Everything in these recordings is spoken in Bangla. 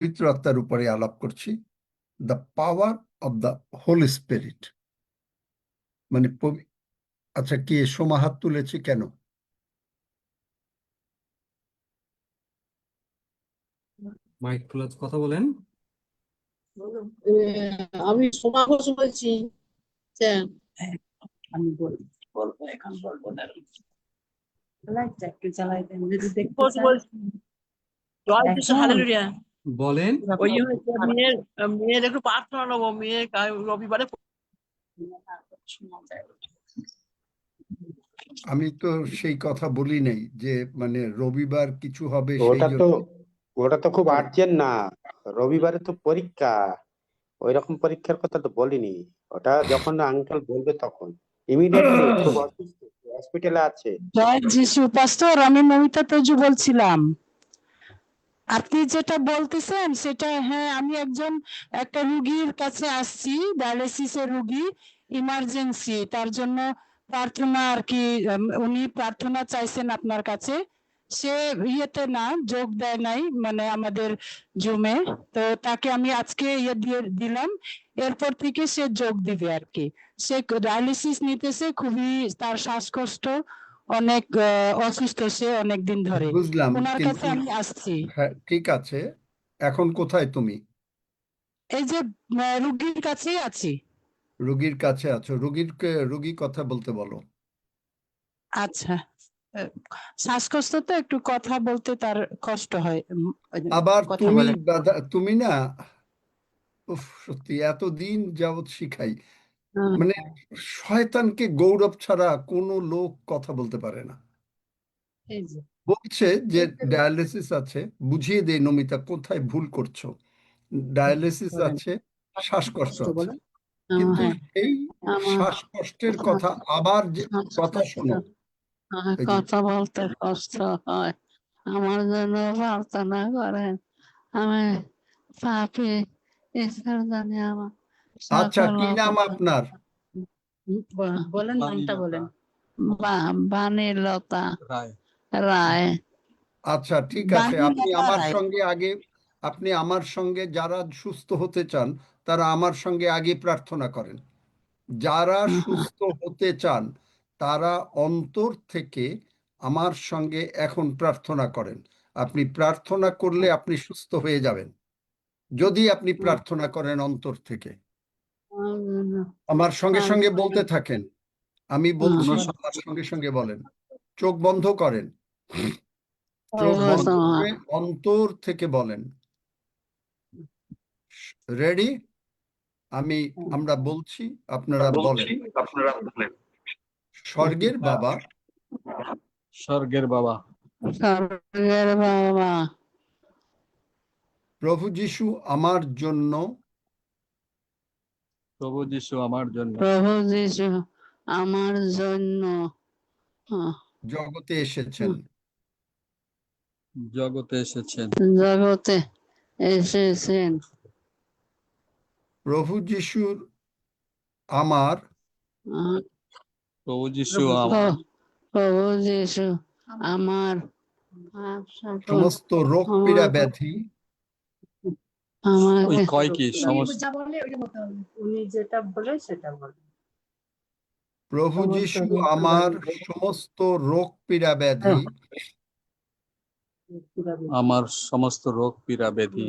পবিত্র আত্মার উপরে আলাপ করছি, the power of the Holi spirit. মানে আচ্ছা, কে সোমা হাত তুলেছে কেন? মাইক খোলা, কথা বলেন। আমি সোমা ঘোষ বলছি। আমি বলবো এখন বলবো না, লাইটটা একটু চালাই দেন যদি দেখতে চান। জয় যিশু, হালেলুয়া। বলেন। ওই মেয়ের একটু প্রার্থনা নেবো, মেয়ে রবিবারে আমি তো সেই কথা বলি নাই যে মানে রবিবার কিছু হবে সেই ওটা তো জন্য। ওটা তো খুব আর্জেন্ট না, রবিবারে তো পরীক্ষা, ওই রকম পরীক্ষার কথা তো বলিনি। ওটা যখন আঙ্কেল বলবে তখন ইমিডিয়েটলি, খুব অসুস্থ, হসপিটালে আছে। জয় যিশু। পাস্টর, আমি মমিতা তজু বলছিলাম। আপনি যেটা বলতেছেন সেটা, হ্যাঁ, আমি একটা রুগীর কাছে আসছি, ডায়ালিসিসের রুগী, ইমার্জেন্সি, তার জন্য প্রার্থনা আর কি। উনি প্রার্থনা চাইছেন আপনার কাছে। সে ইয়েতে না, যোগ দেয় নাই, মানে আমাদের জুমে। তো তাকে আমি আজকে দিয়ে দিলাম, এরপর থেকে সে যোগ দিবে আর কি। সে ডায়ালিসিস নিতেছে, খুবই তার শ্বাসকষ্ট, অনেক অসুস্থ সে অনেক দিন ধরে। বুঝলাম, ওনার কাছে কিন্তু আমি আসছি। হ্যাঁ ঠিক আছে। এখন কোথায় তুমি? এই যে রুগীর কাছেই আছি। রোগীর কাছে আছো? রোগী কথা বলতে বলো। আচ্ছা, শ্বাসকষ্ট তো, একটু কথা বলতে তার কষ্ট হয়। আবার কথা তুমি বলেন। তুমি না, উফ, সত্যি এতদিন যাবৎ শিখাই, হুম, মানে শয়তানকে গৌরব ছাড়া কোনো লোক কথা বলতে পারে না। এই যে বলছে যে ডায়ালিসিস আছে, বুঝিয়ে দেই নমিতা কোথায় ভুল করছো। ডায়ালিসিস বলেন, আছে, শ্বাসকষ্ট আছে, বলেন। কিন্তু হ্যাঁ, এই আমার শ্বাসকষ্টের কথা আবার যে কথা শোনো, এই যে কথা বলতে কষ্ট হয়, আমার জন্য প্রার্থনা করেন। আমি পাপি, ঈশ্বর জানি আমার আচ্ছা, সকল কি নাম আপনার? বলেন, নামটা বলেন। বাণীলতা রায়। রায়। আচ্ছা ঠিক আছে, বাণীলতা রায়। আপনি আমার সঙ্গে যারা সুস্থ হতে চান তারা আমার সঙ্গে আগে প্রার্থনা করেন। যারা সুস্থ হতে চান তারা অন্তর থেকে আমার সঙ্গে এখন প্রার্থনা করেন। আপনি প্রার্থনা করলে আপনি সুস্থ হয়ে যাবেন, যদি আপনি প্রার্থনা করেন অন্তর থেকে। আমার সঙ্গে সঙ্গে বলতে থাকেন, আমি বলছি আমার সঙ্গে সঙ্গে বলেন। চোখ বন্ধ করেন, চোখ বন্ধ করে অন্তর থেকে বলেন। রেডি? আমরা বলছি, আপনারা বলেন। স্বর্গের বাবা, স্বর্গের বাবা, স্বর্গের বাবা, প্রভু যিশু আমার জন্য, প্রভু যিশু আমার জন্য, প্রভু যিশু আমার জন্য জগতে এসেছেন। জগতে এসেছেন। জগতে এসেছেন। প্রভু যিশুর আমার প্রভু যিশু আমার প্রভু যিশু আমার সমস্ত রোগ পীড়া ব্যাধি, ওই কয় কি সমস্ত, উনি যেটা বলে সেটা বলে। প্রভু যিশু আমার সমস্ত রোগ পীড়া ব্যাধি, আমার সমস্ত রোগ পীড়া ব্যাধি,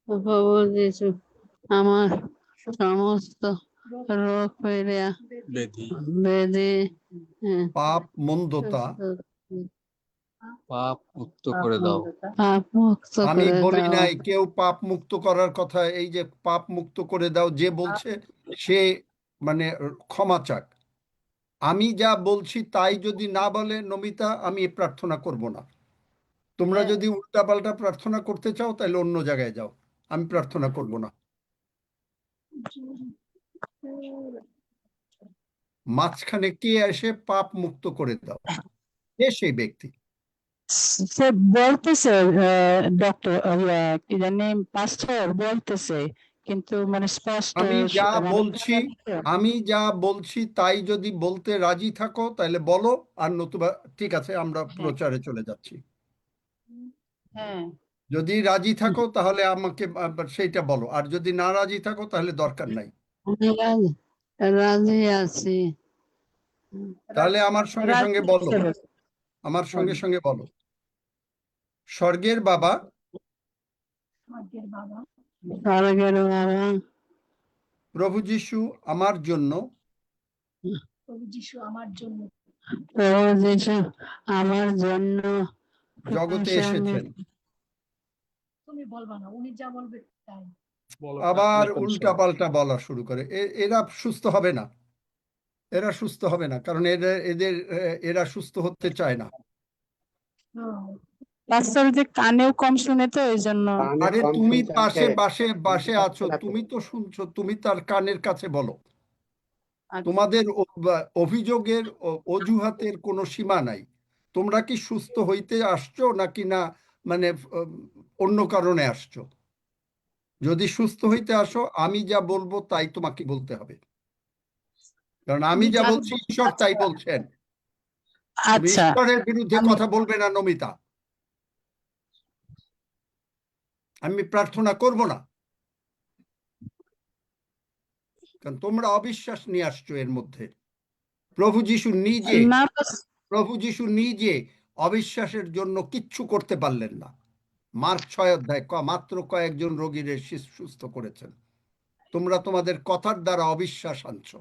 প্রভু যিশু আমার সমস্ত রোগ পীড়া ব্যাধি, ব্যাধি, পাপ মন্দতা, পাপ মুক্ত করে দাও। পাপ মুক্ত আমি করে বলি দাও। নাই কেউ পাপ মুক্ত করার কথা। এই যে পাপ মুক্ত করে দাও যে বলছে সে মানে ক্ষমা চাক। আমি যা বলছি তাই যদি না বলে নমিতা, আমি প্রার্থনা করব না। তোমরা যদি উল্টাপাল্টা প্রার্থনা করতে চাও তাহলে অন্য জায়গায় যাও, আমি প্রার্থনা করব না। মাঝখানে কে এসে পাপ মুক্ত করে দাও, কে সেই ব্যক্তি? সে বলতেছে, ডক্টর, কি জানি, পাস্টর বলতেছে, কিন্তু মানে স্পষ্ট আমি যা বলছি তাই যদি বলতে রাজি থাকো তাহলে বলো, আর নতুবা ঠিক আছে, আমরা প্রচারে চলে যাচ্ছি। হ্যাঁ, যদি রাজি থাকো তাহলে আমাকে সেইটা বলো, আর যদি না রাজি থাকো তাহলে দরকার নাই। আমি রাজি আছি। তাহলে আমার সঙ্গে সঙ্গে বলো, আমার সঙ্গে সঙ্গে বলো। স্বর্গের বাবা, স্বর্গের বাবা, প্রভু যিশু আমার জন্য প্রভু যিশু আমার জন্য জগতে আসলে এসেছেন। তুমি বলবা না, উনি যা বলবে তাই। আবার উল্টা পাল্টা বলা শুরু করে। এরা সুস্থ হবে না, এরা সুস্থ হবে না, কারণ এরা সুস্থ হতে চায় না। পাস্টর যে কানেও কম শুনে তো এই জন্য। কানে আরে কম তুমি শুনছে পাশে আঙ্কেল, বাসে শুনতে বাসে পাচ্ছে আছো, না তো। তুমি তো শুনছো, তুমি তার কানের কাছে বলো। আচ্ছা। তোমাদের অভিযোগের অজুহাতের কোনো সীমা নাই। তোমরা কি সুস্থ হইতে আসছো নাকি না, মানে অন্য কারণে আসছো? যদি সুস্থ হইতে আসো, আমি যা বলবো তাই তোমাকে বলতে হবে, কারণ আমি যা বলছি ঈশ্বর তাই বলছেন। তুমি আচ্ছা, ঈশ্বরের বিরুদ্ধে আমি কথা বলবে না নমিতা। আমি প্রার্থনা করব না, কারণ তোমরা অবিশ্বাস নিয়ে আসছো এর মধ্যে। প্রভু যিশু নিজে, না প্রভু যিশু নিজে অবিশ্বাসের জন্য কিচ্ছু করতে পারলেন না। মার্ক 6 অধ্যায় মাত্র কয়েকজন রোগীর সুস্থ করেছেন। তোমরা তোমাদের কথার দ্বারা অবিশ্বাস আনছো।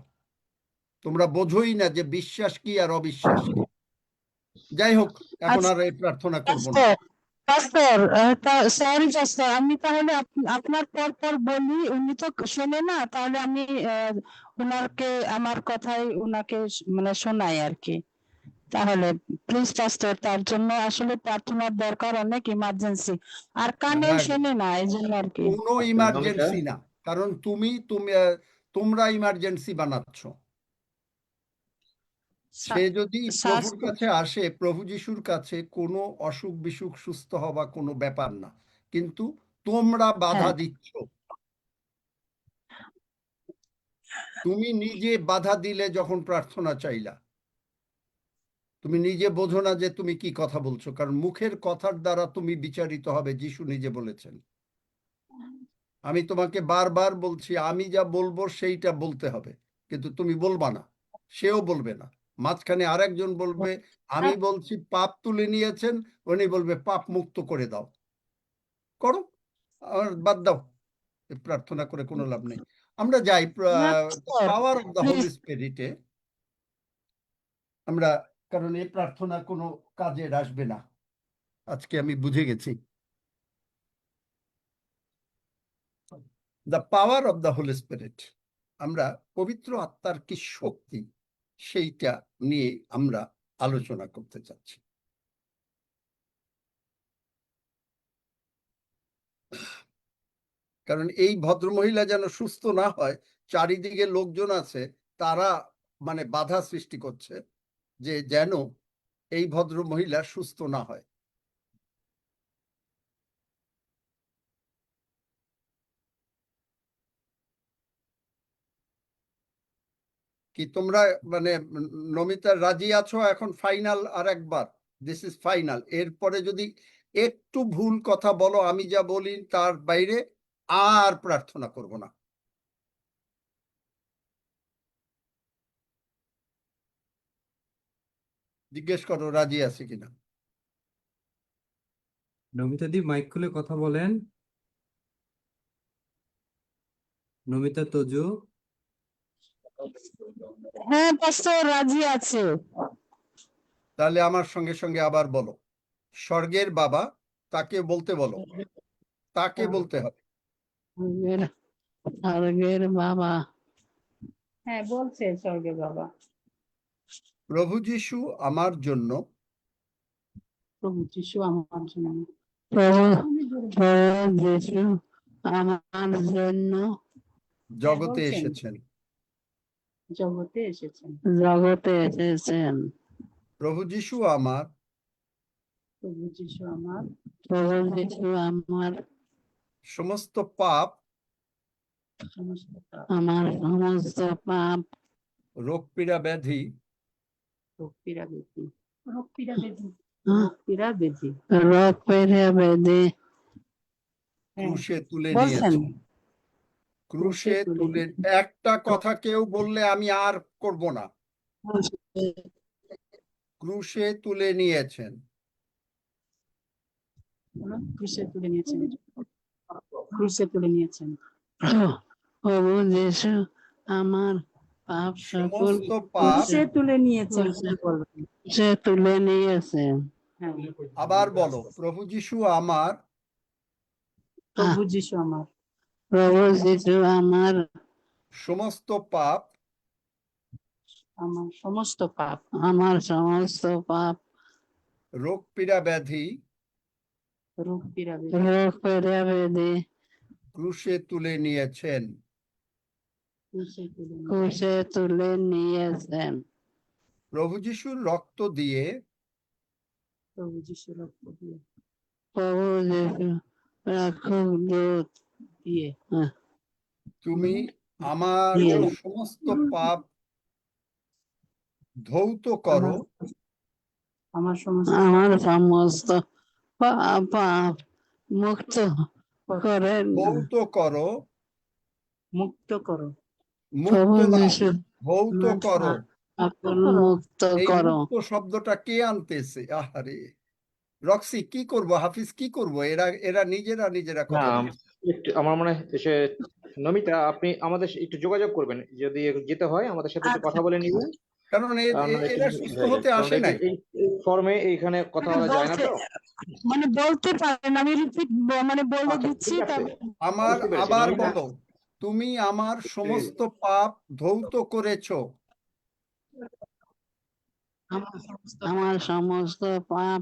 তোমরা বোঝোই না যে বিশ্বাস কি আর অবিশ্বাস কি। যাই হোক, এখন আর এই প্রার্থনা করব না। পাস্টর, সরি পাস্টর, আমি তাহলে আপনার পর বলি, উনি তো শোনে না, তাহলে আমি ওনাকে আমার কথাই ওনাকে মানে শোনাই আর কি। তাহলে প্লিজ পাস্টর, তার জন্য আসলে প্রার্থনার দরকার, অনেক ইমার্জেন্সি, আর কানেও হ্যাঁ, শোনে না এই জন্য আর কি। কোনো ইমার্জেন্সি না, কারণ তোমরা ইমার্জেন্সি বানাচ্ছ। সে যদি প্রভুর কাছে আসে, প্রভু যিশুর কাছে, কোনো অসুখ বিসুখ সুস্থ হওয়া কোনো ব্যাপার না, কিন্তু তোমরা বাধা হ্যাঁ। দিচ্ছ। তুমি নিজে বাধা দিলে যখন প্রার্থনা চাইলা, তুমি নিজে বোঝো না যে তুমি কি কথা বলছো, কারণ মুখের কথার দ্বারা তুমি বিচারিত হবে, যিশু নিজে বলেছেন। আমি তোমাকে বারবার বলছি, আমি যা বলবো সেইটা বলতে হবে, কিন্তু তুমি বলবা না, সেও বলবে না। মাঝখানে আরেকজন বলবে, আমি বলছি পাপ তুলে নিয়েছেন, উনি বলবে পাপ মুক্ত করে দাও, করো, আর বাদ দাও, প্রার্থনা করে কোনো লাভ নেই। আমরা যাই পাওয়ার অফ দ্য হোলি স্পিরিটে আমরা, কারণ এই প্রার্থনা কোনো কাজে আসবে না, আজকে আমি বুঝে গেছি। The power of the Holi spirit, আমরা পবিত্র আত্মার কি শক্তি, সেইটা নিয়ে আমরা আলোচনা করতে চাচ্ছি। কারণ এই ভদ্রমহিলা যেন সুস্থ না হয়, চারিদিকে লোকজন আছে, তারা মানে বাধা সৃষ্টি করছে যে যেন এই ভদ্রমহিলা সুস্থ না হয়। কি তোমরা মানে নমিতা রাজি আছো? এখন ফাইনাল আর একবার, দিস ইজ ফাইনাল। এরপরে যদি একটু ভুল কথা বলো, আমি যা বলি তার বাইরে, আর প্রার্থনা করব না। জিজ্ঞেস করো রাজি আছে কিনা। নমিতা দি, মাইক খুলে কথা বলেন। নমিতা তজু, হ্যাঁ পাস্টর, রাজি আছে। তাহলে আমার সঙ্গে সঙ্গে আবার বলো, স্বর্গের বাবা, তাকে বলতে বলো, তাকে বলতে হবে। স্বর্গের বাবা, হ্যাঁ, বলছে স্বর্গের বাবা। প্রভু যিশু আমার জন্য প্রভু যিশু আমার জন্য, প্রভু যিশু আমার জন্য জগতে বলছেন। এসেছেন। জগতে এসেছেন। জগতে এসেছেন। প্রভু যিশু আমার প্রভু যিশু আমার প্রভু যিশু আমার সমস্ত পাপ, সমস্ত পাপ, আমার সমস্ত পাপ, রোগ পীড়া ব্যাধি, রোগ পীড়া ব্যাধি, রোগ পীড়া ব্যাধি, হ্যাঁ, রোগ পীড়া ব্যাধি রোগ পীড়া ব্যাধি ক্রুশে তুলে বলছেন নিয়েছেন। ক্রুশে তুলে একটা কথা কেউ বললে আমি আর করব না। ক্রুশে তুলে নিয়েছেন। ক্রুশে তুলে নিয়েছেন। ক্রুশে তুলে নিয়েছেন। প্রভু যীশু আমার পাপ সকল সমস্ত পাপ ক্রুশে তুলে নিয়েছেন বলবেন। সে তুলে নিয়েছেন। হ্যাঁ, আবার বলো, প্রভু যীশু আমার প্রভু যীশু আমার প্রভু যীশু আমার সমস্ত পাপ আমার সমস্ত পাপ আমার সমস্ত পাপ রোগ পীড়া ব্যাধি রোগ পীড়া রোগ বেদি ক্রুশে তুলে নিয়েছেন। ক্রুশে তুলে নিয়েছেন। কুশে তুলে নিয়েছেন। প্রভু যীশুর রক্ত দিয়ে প্রভু যীশু রক্ত দিয়ে প্রভু যীশু রাক্ষস দূত দিয়ে তুমি আমার দিয়ে সমস্ত পাপ ধৌত করো, আমার সমস্ত আমার সমস্ত পাপ মুক্ত করেন। ধৌত করো, মুক্ত করো। প্রভু মুক্ত না, যীশু ধৌত করো। আপন মুক্ত এই করো। মুক্ত শব্দটা কে আনতেছে? আহারে রক্সি, কি করব? হাফিজ কি করব? এরা এরা নিজেরা কথা না, বলছে। একটু আমার মনে হয় সে নমিতা, আপনি আমাদের একটু যোগাযোগ করবেন, যদি যেতে হয় আমাদের সাথে একটু কথা বলে নিবেন। কারণ কারণ এরা সুস্থ হতে কারণ আসে নাই। এই ফর্মে এইখানে কথা বলা যায় না তো। মানে বলতে পারেন, আমি রিপিট মানে বলে আচ্ছা, দিচ্ছি। ঠিক আছে। আমার বুঝতে পেরেছি, আবার নমিতা। বলো, তুমি আমার সমস্ত পাপ ধৌত করেছো। আমার সমস্ত পাপ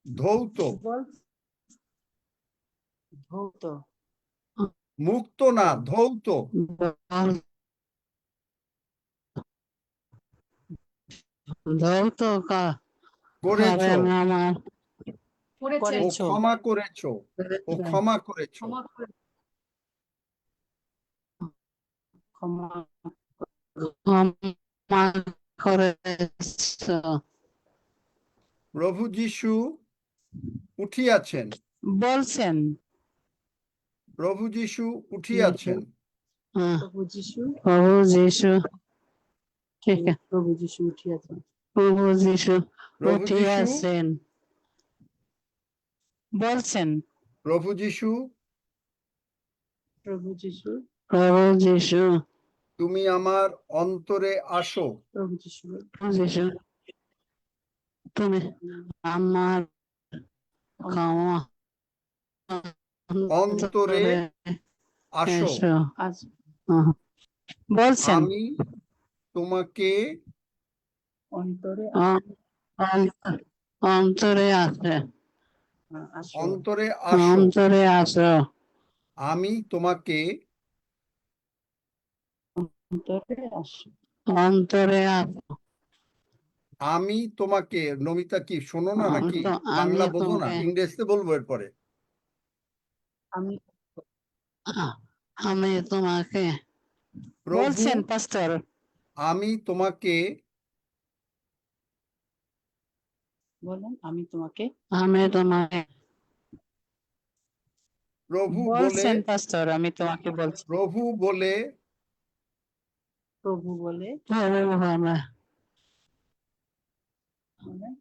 ধৌত, ধৌত মুক্ত না, ধৌত ধৌত করেছো, করেন আমার। ও করেছো। ক্ষমা করেছো, ও ক্ষমা করেছো। ক্ষমা ক্ষমা করেছ। প্রভু যীশু উঠিয়াছেন, বলছেন প্রভু যীশু উঠিয়াছেন। প্রভু যীশু প্রভু যীশু, ঠিক আছে, প্রভু যীশু উঠিয়াছেন। প্রভু যীশু প্রভু যীশু উঠিয়াছেন। বলছেন প্রভু যীশু প্রভু যীশু প্রভু যীশু, তুমি আমার অন্তরে আসো। প্রভু যীশু প্রভু যীশু, তুমি আমার ক্ষমা অন্তরে আসো। এসো। আজ বলছেন আমি তোমাকে অন্তরে অন্তরে আছে, আসো। অন্তরে আসো। অন্তরে আসো। আমি তোমাকে অন্তরে আসো। অন্তরে আসো। আমি তোমাকে, নমিতা কি শোনো না নাকি? আমি বাংলা বোঝো না, তোমাকে, ইংরেজিতে বলবো এরপরে। আমি আমি তোমাকে, প্রভু বলছেন পাস্টর, আমি তোমাকে বলেন, আমি তোমাকে আমি তোমাকে প্রভু বলে, বলছেন পাস্টর, আমি তোমাকে বলছি। প্রভু বলে প্রভু বলে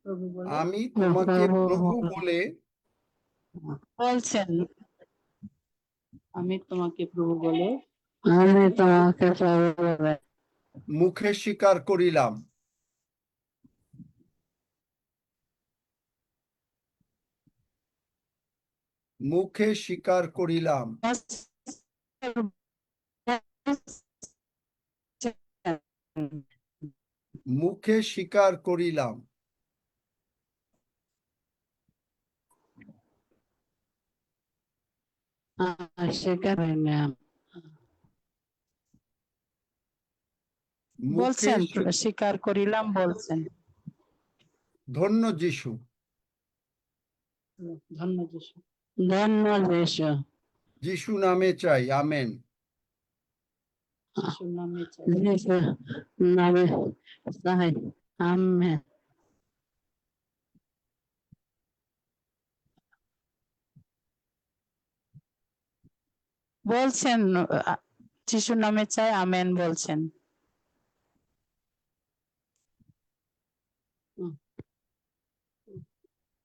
প্রভু বলে আমি তোমাকে প্রভু বলে বলছেন, আমি তোমাকে প্রভু বলে আমি তোমাকে প্রভু বলে মুখে স্বীকার করিলাম। মুখে স্বীকার করিলাম। মুখে স্বীকার করিলাম। স্বীকার করিলাম। মুখে বলছেন স্বীকার করিলাম, বলছেন। ধন্য যিশু। ধন্য যীশু। ধন্য যীশু। যিশু নামে চাই, আমেন। যিশুর নামে চাই। যীশু নামে চাই, আমেন। বলছেন যিশুর নামে চাই আমেন বলছেন।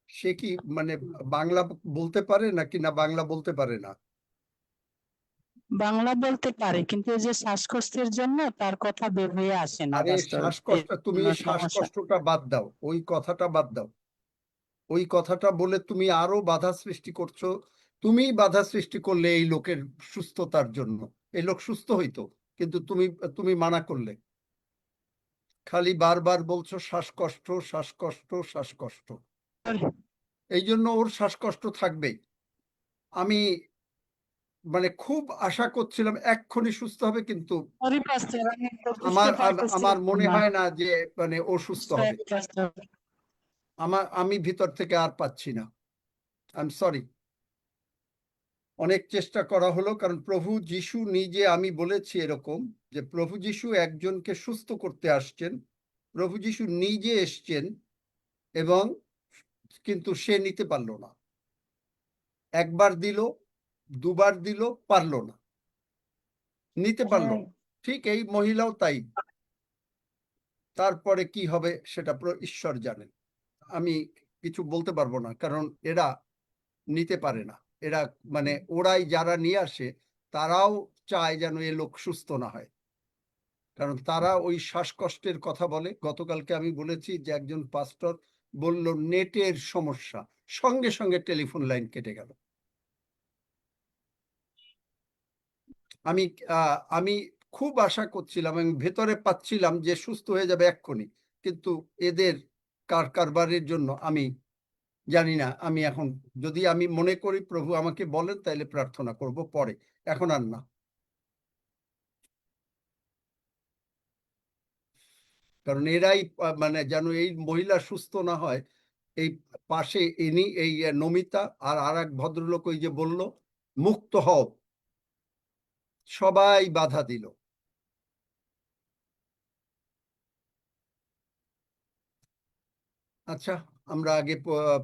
সে কি মানে বাংলা বলতে পারে নাকি না বাংলা বলতে পারে না? বাংলা বলতে পারে, কিন্তু এই যে শ্বাসকষ্টের জন্য তার কথা বের হয়ে আসে না আরে পাস্টর, শ্বাসকষ্ট, তুমি জন্য এই সমস্যা। শ্বাসকষ্টটা বাদ দাও, ওই কথাটা বাদ দাও। ওই কথাটা বলে তুমি আরো বাধা সৃষ্টি করছো। তুমি বাধা সৃষ্টি করলে এই লোকের সুস্থতার জন্য। এই লোক সুস্থ হইতো, কিন্তু তুমি তুমি মানা করলে। খালি বারবার বলছো শ্বাসকষ্ট, শ্বাসকষ্ট, শ্বাসকষ্ট। এই জন্য ওর শ্বাসকষ্ট থাকবেই। আমি মানে খুব আশা করছিলাম এক্ষুনি সুস্থ হবে, কিন্তু সরি পাস্টর, আমি তো বুঝতে আমার পারতেছিলাম মনে না। হয় না যে মানে ও সুস্থ হবে। সরি পাস্টর। আমি ভিতর থেকে আর পাচ্ছি না। I am sorry. অনেক চেষ্টা করা হলো, কারণ প্রভু যিশু নিজে, আমি বলেছি এরকম যে প্রভু যিশু একজনকে সুস্থ করতে আসছেন, প্রভু যিশু নিজে এসছেন, এবং কিন্তু সে নিতে পারলো না। একবার দিল, দুবার দিল, পারলো না, নিতে পারলো না। ঠিক এই মহিলাও তাই। তারপরে কি হবে সেটা ঈশ্বর জানেন। আমি কিছু বলতে পারবো না, কারণ এরা নিতে পারে না। এরা মানে ওরাই যারা নিয়ে আসে তারাও চায় যেন এ লোক সুস্থ না হয়, কারণ তারা ওই শ্বাসকষ্টের কথা বলে। গতকালকে আমি বলেছি যে একজন পাস্টর বলল নেটের সমস্যা, সঙ্গে সঙ্গে টেলিফোন লাইন কেটে গেল। আমি খুব আশা করছিলাম এবং ভেতরে পাচ্ছিলাম যে সুস্থ হয়ে যাবে এক্ষুনি, কিন্তু এদের কারবারের জন্য আমি জানি না। আমি এখন যদি আমি মনে করি প্রভু আমাকে বলেন তাইলে প্রার্থনা করব পরে, এখন আর না। কারণ এরাই মানে যেন এই মহিলা সুস্থ না হয়। এই পাশে ইনি এই নমিতা আর এক ভদ্রলোক ওই যে বলল মুক্ত হও, সবাই বাধা দিল। আচ্ছা, আমরা আগে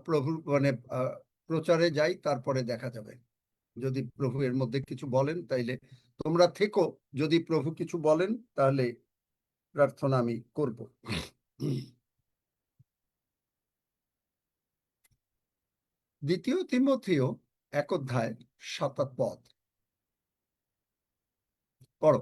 প্রভু মানে প্রচারে যাই, তারপরে দেখা যাবে। যদি প্রভু এর মধ্যে কিছু বলেন তাইলে তোমরা থেকো, যদি প্রভু কিছু বলেন তাহলে প্রার্থনা আমি করব। দ্বিতীয় তিমথেয় 1:7 পড়ো।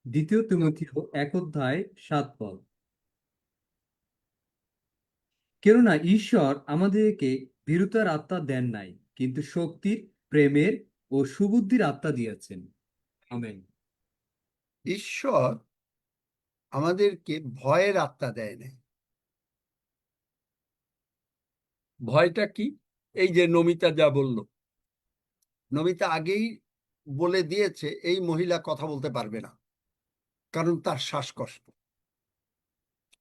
দ্বিতীয় তিমথেয় 1:7। কেননা ঈশ্বর আমাদেরকে ভীরুতার আত্মা দেন নাই, কিন্তু শক্তির, প্রেমের ও সুবুদ্ধির আত্মা দিয়েছেন। আমেন। ঈশ্বর আমাদেরকে ভয়ের আত্মা দেয় না। ভয়টা কি? এই যে নমিতা যা বলল, নমিতা আগেই বলে দিয়েছে এই মহিলা কথা বলতে পারবে না, কারণ তার শ্বাসকষ্ট।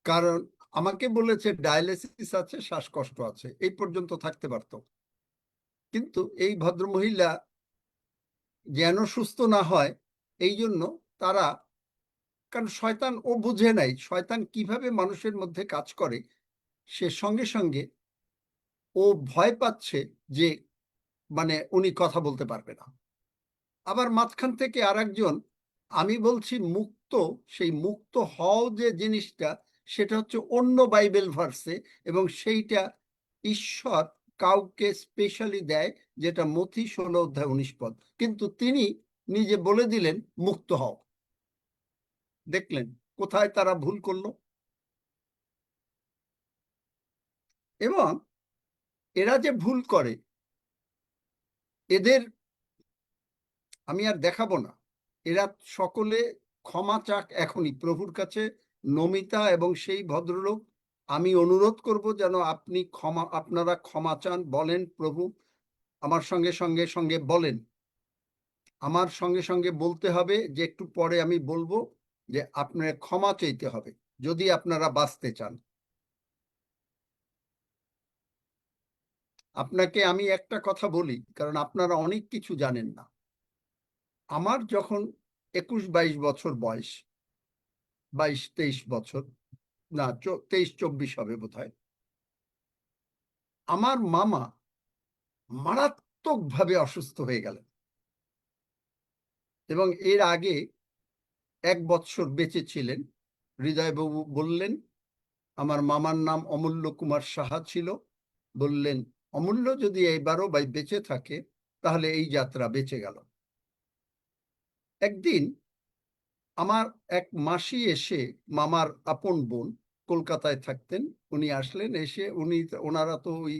কারণ আমাকে বলেছে ডায়ালিসিস আছে, শ্বাসকষ্ট আছে, এই পর্যন্ত থাকতে পারতো। কিন্তু এই ভদ্রমহিলা যেন সুস্থ না হয় এই জন্য তারা, কারণ শয়তান ও বুঝে নাই শয়তান কিভাবে মানুষের মধ্যে কাজ করে, সে সঙ্গে সঙ্গে ও ভয় পাচ্ছে যে মানে উনি কথা বলতে পারবে না। আবার মাঝখান থেকে আরেকজন, আমি বলছি মুক্ত, সেই মুক্ত হও যে জিনিসটা, সেটা হচ্ছে অন্য বাইবেল ভার্সে, এবং সেইটা ঈশ্বর কাউকে স্পেশালি দেয়, যেটা মথি 16:19। কিন্তু তিনি নিজে বলে দিলেন মুক্ত হও। দেখলেন কোথায় তারা ভুল করলো? এবং এরা যে ভুল করে, এদের আমি আর দেখাবো না। এরা সকলে ক্ষমা চাক এখনই প্রভুর কাছে। নমিতা এবং সেই ভদ্রলোক, আমি অনুরোধ করব যেন আপনি আপনারা ক্ষমা চান, বলেন প্রভু আমার সঙ্গে সঙ্গে সঙ্গে বলেন। আমার সঙ্গে সঙ্গে বলতে হবে যে একটু পরে আমি বলবো যে আপনার ক্ষমা চাইতে হবে যদি আপনারা বাঁচতে চান। আপনাকে আমি একটা কথা বলি, কারণ আপনারা অনেক কিছু জানেন না। আমার যখন 21-22 বছর বয়স, 22-23 বছর, না 23-24 হবে বোধহয়, আমার মামা মারাত্মকভাবে অসুস্থ হয়ে গেলেন এবং এর আগে 1 বৎসর বেঁচে ছিলেন। হৃদয়বাবু বললেন, আমার মামার নাম অমূল্য কুমার সাহা ছিল, বললেন অমূল্য যদি এবারও বেঁচে থাকে তাহলে এই যাত্রা বেঁচে গেল। একদিন আমার এক মাসি এসে, মামার আপন বোন কলকাতায় থাকতেন, উনি আসলেন। এসে ওনারা তো ওই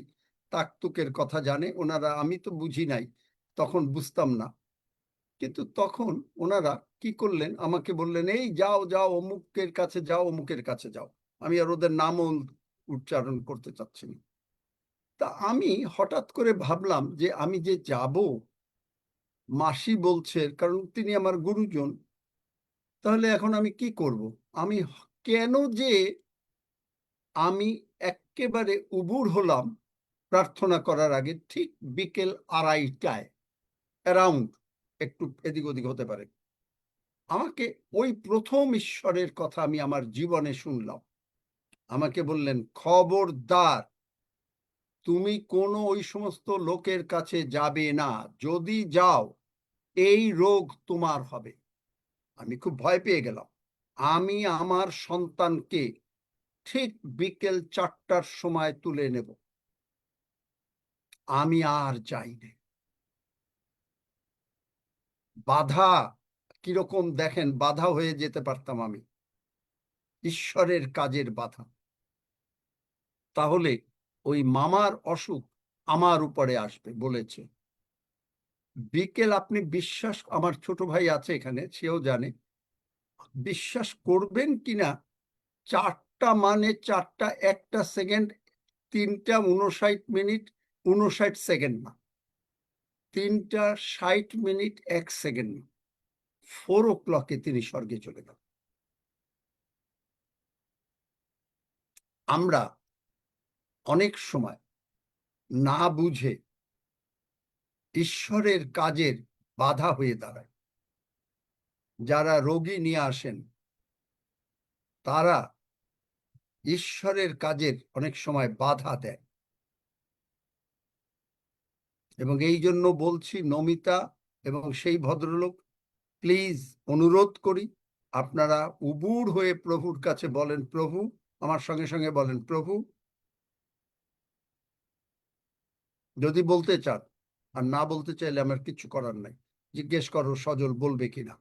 তাকতুকের কথা জানে ওনারা, আমি তো বুঝি নাই, তখন বুঝতাম না, কিন্তু তখন ওনারা কি করলেন, আমাকে বললেন এই যাও যাও অমুকের কাছে যাও, অমুকের কাছে যাও। আমি আর ওদের নামও উচ্চারণ করতে চাচ্ছি না। তা আমি হঠাৎ করে ভাবলাম যে আমি যে যাব, মাসি বলছে, কারণ তিনি আমার গুরুজন, তাহলে এখন আমি কি করব? আমি কেন যে আমি একেবারে উবুর হলাম প্রার্থনা করার আগে, ঠিক বিকেল 2:30টায় অ্যারাউন্ড, একটু এদিক ওদিক হতে পারে, আমাকে ওই প্রথম ঈশ্বরের কথা আমি আমার জীবনে শুনলাম। আমাকে বললেন, খবরদার তুমি কোনো ওই সমস্ত লোকের কাছে যাবে না, যদি যাও এই রোগ তোমার হবে। আমি খুব ভয় পেয়ে গেলাম। আমি আমার সন্তানকে ঠিক বিকেল 4টার সময় তুলে নেব, আমি আর যাইনি। বাধা কিরকম দেখেন, বাধা হয়ে যেতে পারতাম আমি, ঈশ্বরের কাজের বাধা। তাহলে ওই মামার অসুখ আমার উপরে আসবে বলেছে। বিকেল, আপনি বিশ্বাস, আমার ছোট ভাই আছে এখানে, সেও জানে, বিশ্বাস করবেন কিনা, 4টা মানে 4টা 1টা সেকেন্ড, 3টা 59 মিনিট 59 সেকেন্ড না, 3টা 60 মিনিট 1 সেকেন্ড না, 4 o'clock-এ তিনি স্বর্গে চলে গেলেন। আমরা অনেক সময় না বুঝে ঈশ্বরের কাজের বাধা হয়ে দাঁড়ায়। যারা রোগী নিয়ে আসেন তারা ঈশ্বরের কাজের অনেক সময় বাধা দেয়, এবং এই জন্য বলছি, নমিতা এবং সেই ভদ্রলোক, প্লিজ অনুরোধ করি, আপনারা উবুর হয়ে প্রভুর কাছে বলেন, প্রভু, আমার সঙ্গে সঙ্গে বলেন, প্রভু, যদি বলতে চান, আর না বলতে চাইলে আমার কিছু করার নাই, জিজ্ঞেস করো সজল বলবে কিনা।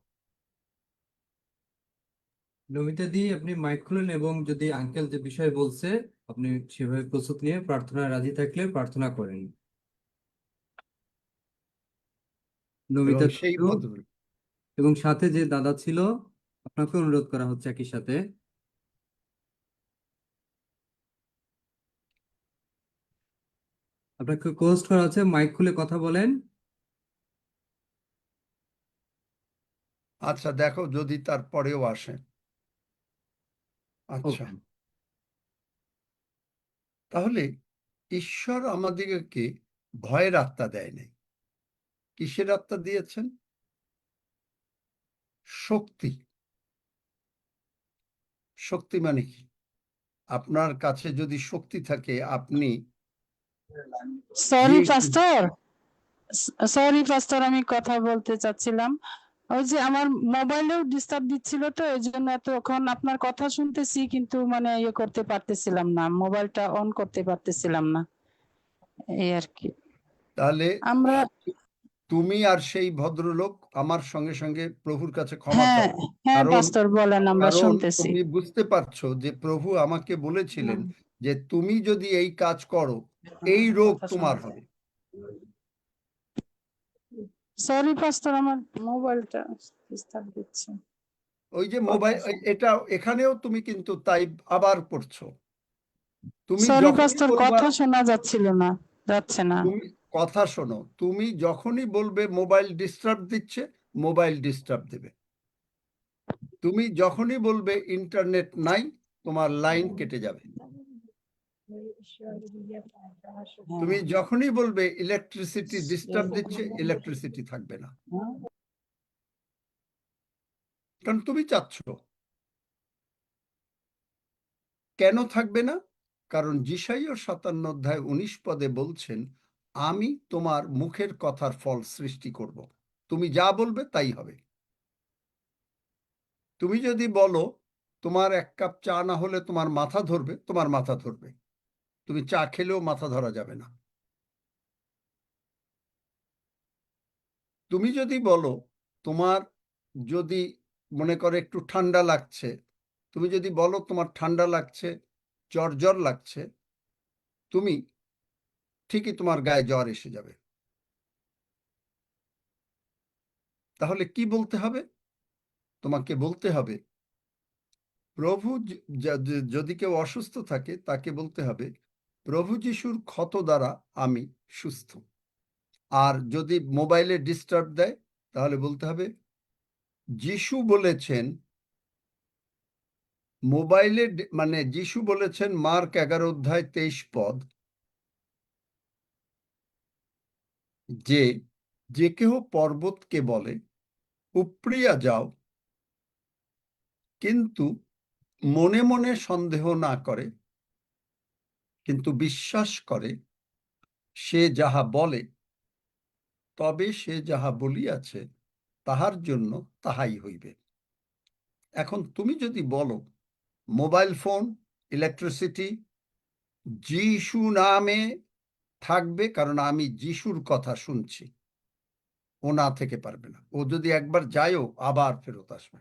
নমিতা দি, আপনি মাইক খুলেন এবং যদি আঙ্কেল যে বিষয় বলছে আপনি সেভাবে প্রস্তুত নিয়ে প্রার্থনায় রাজি থাকলে প্রার্থনা করেন। নমিতা এবং সেই তুজু ভদ্রলোক, এবং সাথে যে দাদা ছিল, আপনাকে অনুরোধ করা হচ্ছে একই সাথে। আপনাকে কোস্ট করা হচ্ছে, মাইক খুলে কথা বলেন। আচ্ছা দেখো যদি তারপরেও আসে। আচ্ছা, ওকে। তাহলে ঈশ্বর আমাদেরকে ভয়ের আত্মা দেয় নাই, কিসের আত্মা দিয়েছেন? শক্তি। শক্তি মানে কি? আপনার কাছে যদি শক্তি থাকে, আপনি সরি যে পাস্টর, আমি কথা বলতে চাচ্ছিলাম। ওই যে আমার মোবাইলেও ডিস্টার্ব দিচ্ছিল, তো এই জন্য এতক্ষণ আপনার কথা শুনতেছি, কিন্তু মানে ইয়ে করতে পারতেছিলাম না, মোবাইলটা অন করতে পারতেছিলাম না, এই আর কি। তাহলে আমরা, তুমি আর সেই ভদ্রলোক আমার সঙ্গে সঙ্গে প্রভুর কাছে ক্ষমা হ্যাঁ চাও। হ্যাঁ কারণ পাস্টর বলেন, আমরা শুনতেছি। তুমি বুঝতে পারছো যে প্রভু আমাকে বলেছিলেন যে তুমি যদি এই কাজ করো, এই রোগ কথা তোমার শোনা হবে। যায়। সরি পাস্টর, আমার মোবাইলটা ডিস্টার্ব দিচ্ছে। ওই যে মোবাইল, এটা এখানেও তুমি কিন্তু তাই আবার পড়ছো। তুমি সরি যখনই পাস্টর, বলবা, কথা শোনা যাচ্ছিল না, যাচ্ছে না। তুমি কথা শোনো, তুমি যখনই বলবে মোবাইল ডিস্টার্ব দিচ্ছে, মোবাইল ডিস্টার্ব দেবে। তুমি যখনই বলবে ইন্টারনেট নাই, তোমার লাইন কেটে যাবে। তুমি যখনই বলবে ইলেকট্রিসিটি ডিস্টার্ব দিচ্ছে, ইলেকট্রিসিটি থাকবে না। কারণ তুমি চাচ্ছ। কেন থাকবে না? কারণ যিশাইয়া 57 অধ্যায় 19 পদে বলছেন, আমি তোমার মুখের কথার ফল সৃষ্টি করব। তুমি যা বলবে তাই হবে। তুমি যদি বলো তোমার 1 কাপ চা না হলে তোমার মাথা ধরবে, তোমার মাথা ধরবে। তুমি চা খেলেও মাথা ধরা যাবে না। তুমি যদি বলো তোমার যদি মনে করে একটু ঠান্ডা লাগছে, তুমি যদি বলো তোমার ঠান্ডা লাগছে, জ্বর জ্বর লাগছে, তুমি ঠিকই তোমার গায়ে জ্বর এসে যাবে। তাহলে কি বলতে হবে? তোমাকে বলতে হবে, প্রভু যদি কেউ অসুস্থ থাকে তাকে বলতে হবে, প্রভু যিশুর ক্ষত দ্বারা আমি সুস্থ। আর যদি মোবাইলে ডিস্টার্ব দেয় তাহলে বলতে হবে, যিশু বলেছেন, মোবাইলে মানে যিশু বলেছেন মার্ক 11 অধ্যায় 23 পদ, যে যে কেহ পর্বতকে বলে উপড়িয়া যাও, কিন্তু মনে মনে সন্দেহ না করে, কিন্তু বিশ্বাস করে, সে যাহা বলে, তবে সে যাহা বলিয়াছে তাহার জন্য তাহাই হইবে। এখন তুমি যদি বলো মোবাইল ফোন, ইলেকট্রিসিটি যিশু নামে থাকবে, কারণ আমি যিশুর কথা শুনছি, ও না থেকে পারবে না। ও যদি একবার যায়ও আবার ফেরত আসবে,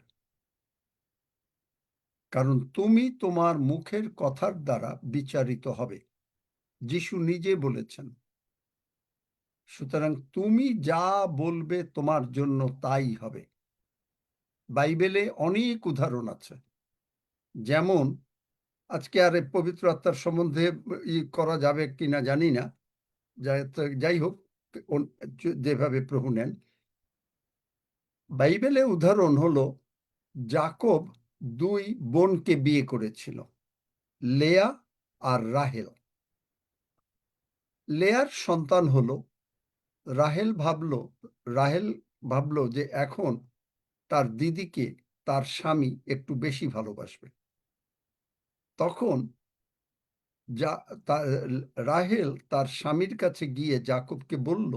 কারণ তুমি তোমার মুখের কথার দ্বারা বিচারিত হবে। যিশু নিজে বলেছেন। সুতরাং তুমি যা বলবে তোমার জন্য তাই হবে। বাইবেলে অনেক উদাহরণ আছে। যেমন আজকে আর পবিত্র আত্মার সম্বন্ধে করা যাবে কিনা জানি না, যাই হোক, যেভাবে প্রভু নেন। বাইবেলে উদাহরণ হলো, যাকব 2 বোনকে বিয়ে করেছিল, লেয়া আর রাহেল। লেয়ার সন্তান হলো, রাহেল ভাবলো যে এখন তার দিদিকে তার স্বামী একটু বেশি ভালোবাসবে। তখন রাহেল তার স্বামীর কাছে গিয়ে যাকবকে বলল,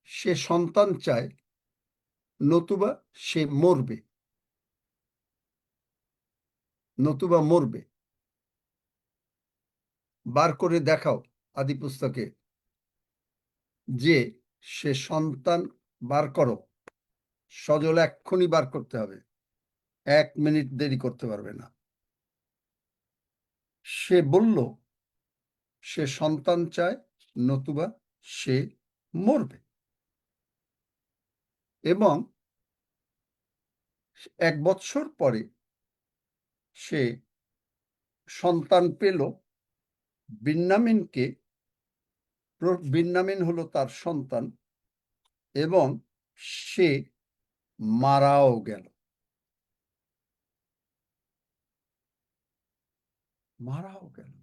সে সন্তান চায়, নতুবা সে মরবে, নতুবা মরবে। বার করে দেখাও আদি পুস্তকে যে সে সন্তান বার করো। সজল এক্ষুনি বার করতে হবে, 1 মিনিট দেরি করতে পারবে না। সে বলল সে সন্তান চায়, নতুবা সে মরবে। এবং 1 বৎসর পরে সে সন্তান পেল বিন্যামিনকে। বিন্যামিন হলো তার সন্তান, এবং সে মারাও গেল। মারাও গেল।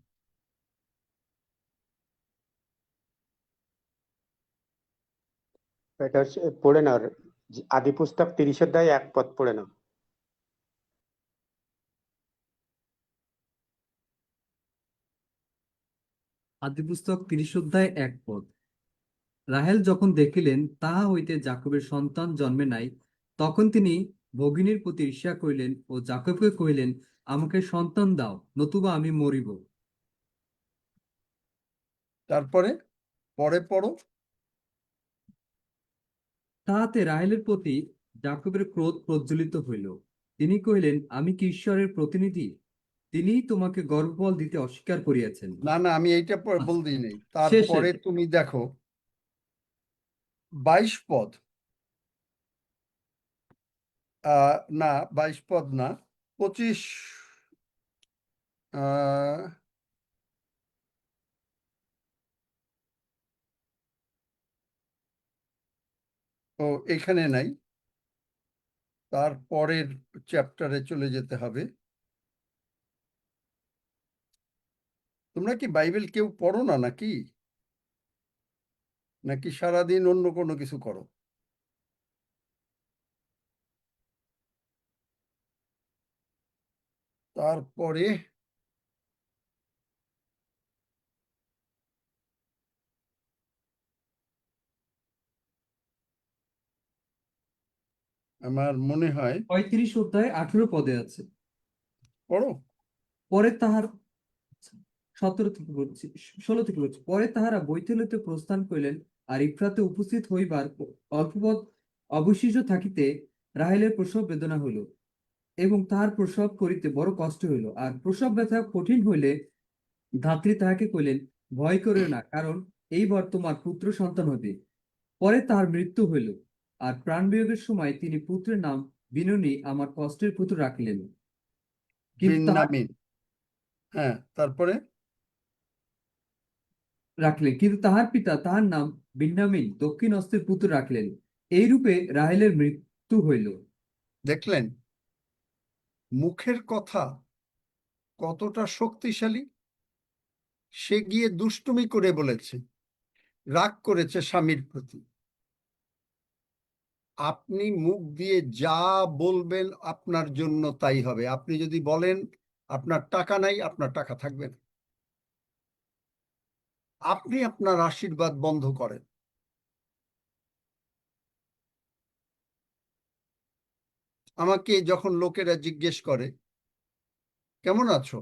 এটা হচ্ছে, পড়ে নাও আদি পুস্তক 30 অধ্যায় 1 পদ পড়ে নাও। আদি পুস্তক 30 অধ্যায় 1 পদ। রাহেল যখন দেখিলেন তাহা হইতে যাকবের সন্তান জন্মে নাই, তখন তিনি ভগিনীর প্রতি ঈর্ষা করিলেন ও যাকবকে কহিলেন, আমাকে সন্তান দাও, নতুবা আমি মরিব। তারপরে পরে পড়ো। তাহাতে রাহেলের প্রতি যাকবের ক্রোধ প্রজ্বলিত হইল। তিনি কহিলেন, আমি কি ঈশ্বরের প্রতিনিধি? তিনিই তোমাকে গর্ভফল দিতে অস্বীকার করিয়াছেন। না না, আমি এইটা বলতেই নেই। শেষে তারপরে তুমি দেখো 22 পদ, না 22 পদ না, 25, ও এখানে নাই, তারপরের চ্যাপ্টারে চলে যেতে হবে। তোমরা কি বাইবেল কেউ পড়ো না নাকি? নাকি সারাদিন অন্য কোনো কিছু করো? তারপরে আমার মনে হয় 35 অধ্যায় 18 পদে আছে। পড়ো। পরে তাহার 17 থেকে বলছি, 16 থেকে বলছি, পরে তাহারা বৈতল হইতে প্রস্থান করিলেন, আর ইফ্রাতে উপস্থিত হইবার অল্প পথ অবশিষ্ট থাকিতে রাহেলের প্রসব বেদনা হইল, এবং তাহার প্রসব করিতে বড় কষ্ট হইল। আর প্রসব ব্যথা কঠিন হইলে ধাত্রী তাহাকে কইলেন, ভয় করিও না, কারণ এইবার তোমার পুত্র সন্তান হইবে। পরে তাহার মৃত্যু হইল, আর প্রাণবিয়োগের সময় তিনি পুত্রের নাম বিনোনি, আমার কষ্টের পুত্র, রাখিলেন। কিন্তু তাহার বিন্যামিন। হ্যাঁ, তারপরে কিন্তু তাহার পিতা তাহার নাম বিন্যামিন, দক্ষিণ হস্তের পুত্র, রাখলেন। এইরূপে রাহেলের মৃত্যু হইল। দেখলেন মুখের কথা কতটা শক্তিশালী। সে গিয়ে দুষ্টুমি করে বলেছে, রাগ করেছে স্বামীর প্রতি। আপনি মুখ দিয়ে যা বলবেন আপনার জন্য তাই হবে। আপনি যদি বলেন আপনার টাকা নাই, আপনার টাকা থাকবে না। আপনি আপনার আশীর্বাদ বন্ধ করেন। আমাকে যখন লোকেরা জিজ্ঞেস করে কেমন আছো,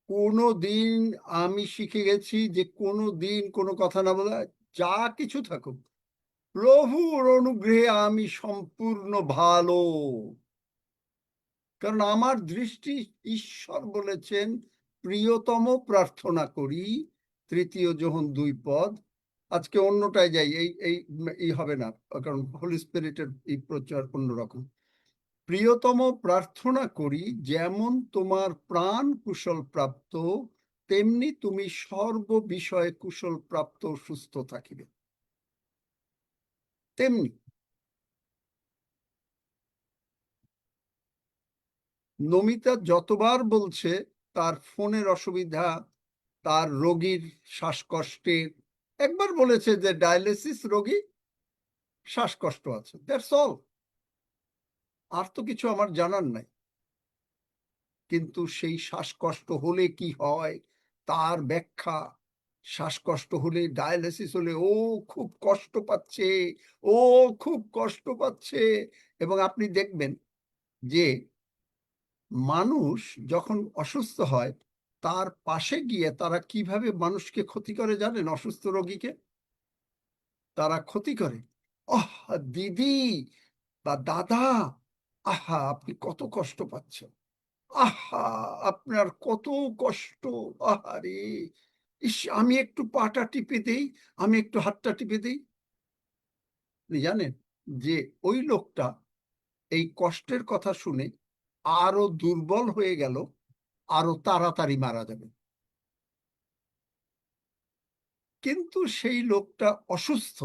কোনো দিন আমি শিখে গেছি যে কোনো দিন কোনো কথা না বলা, যা কিছু থাকুক, প্রভুর অনুগ্রহে আমি সম্পূর্ণ ভালো। কারণ আমার দৃষ্টি, ঈশ্বর বলেছেন প্রিয়তম প্রার্থনা করি, 3 যোহন 2 পদ। আজকে অন্যটায় যাই, এই হবে না, কারণ হোলি স্পিরিটের এই প্রচার অন্যরকম। প্রিয়তম প্রার্থনা করি, যেমন তোমার প্রাণ কুশল প্রাপ্ত, তেমনি তুমি সর্ব বিষয়ে কুশল প্রাপ্ত সুস্থ থাকিবে। তেমনি নমিতা যতবার বলছে তার ফোনের অসুবিধা, তার রোগীর শ্বাসকষ্টের, একবার বলেছে যে ডায়ালিসিস রোগী, শ্বাসকষ্ট আছে, দ্যাটস অল। আর তো কিছু আমার জানার নাই। কিন্তু সেই শ্বাসকষ্ট হলে কি হয় তার ব্যাখ্যা, শ্বাসকষ্ট হলে, ডায়ালিসিস হলে ও খুব কষ্ট পাচ্ছে, ও খুব কষ্ট পাচ্ছে। এবং আপনি দেখবেন যে মানুষ যখন অসুস্থ হয় তার পাশে গিয়ে তারা কিভাবে মানুষকে ক্ষতি করে জানেন? অসুস্থ রোগীকে তারা ক্ষতি করে। আহ দিদি বা দাদা, আহা আপনি কত কষ্ট পাচ্ছেন, আহা আপনার কত কষ্ট, আহারে, ইস আমি একটু পাটা টিপে দেই, আমি একটু হাতটা টিপে দেই। আপনি জানেন যে ওই লোকটা এই কষ্টের কথা শুনে আরো দুর্বল হয়ে গেল, আরো তাড়াতাড়ি মারা যাবে। কিন্তু সেই লোকটা অসুস্থ,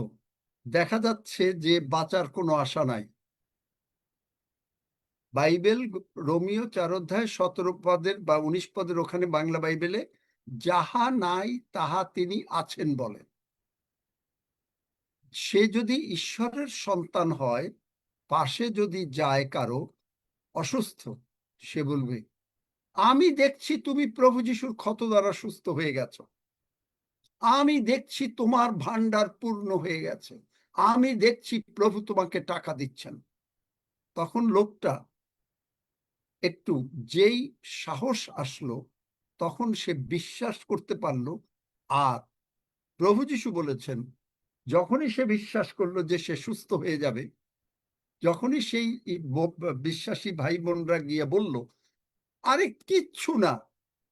দেখা যাচ্ছে যে বাঁচার কোনো আশা নাই। বাইবেল রোমিও 4 অধ্যায় 17 পদের বা 19 পদের ওখানে বাংলা বাইবেলে যাহা নাই তাহা তিনি আছেন বলেন। সে যদি ঈশ্বরের সন্তান হয়, পাশে যদি যায় কারো অসুস্থ, সে বলবে আমি দেখছি তুমি প্রভু যিশুর ক্ষত দ্বারা সুস্থ হয়ে গেছো, আমি দেখছি তোমার ভান্ডার পূর্ণ হয়ে গেছে, আমি দেখছি প্রভু তোমাকে টাকা দিচ্ছেন। তখন লোকটা একটু যেই সাহস আসলো, তখন সে বিশ্বাস করতে পারলো। আর প্রভু যিশু বলেছেন যখনই সে বিশ্বাস করলো যে সে সুস্থ হয়ে যাবে, যখনই সেই বিশ্বাসী ভাই বোনরা গিয়ে বলল আরে কিচ্ছু না,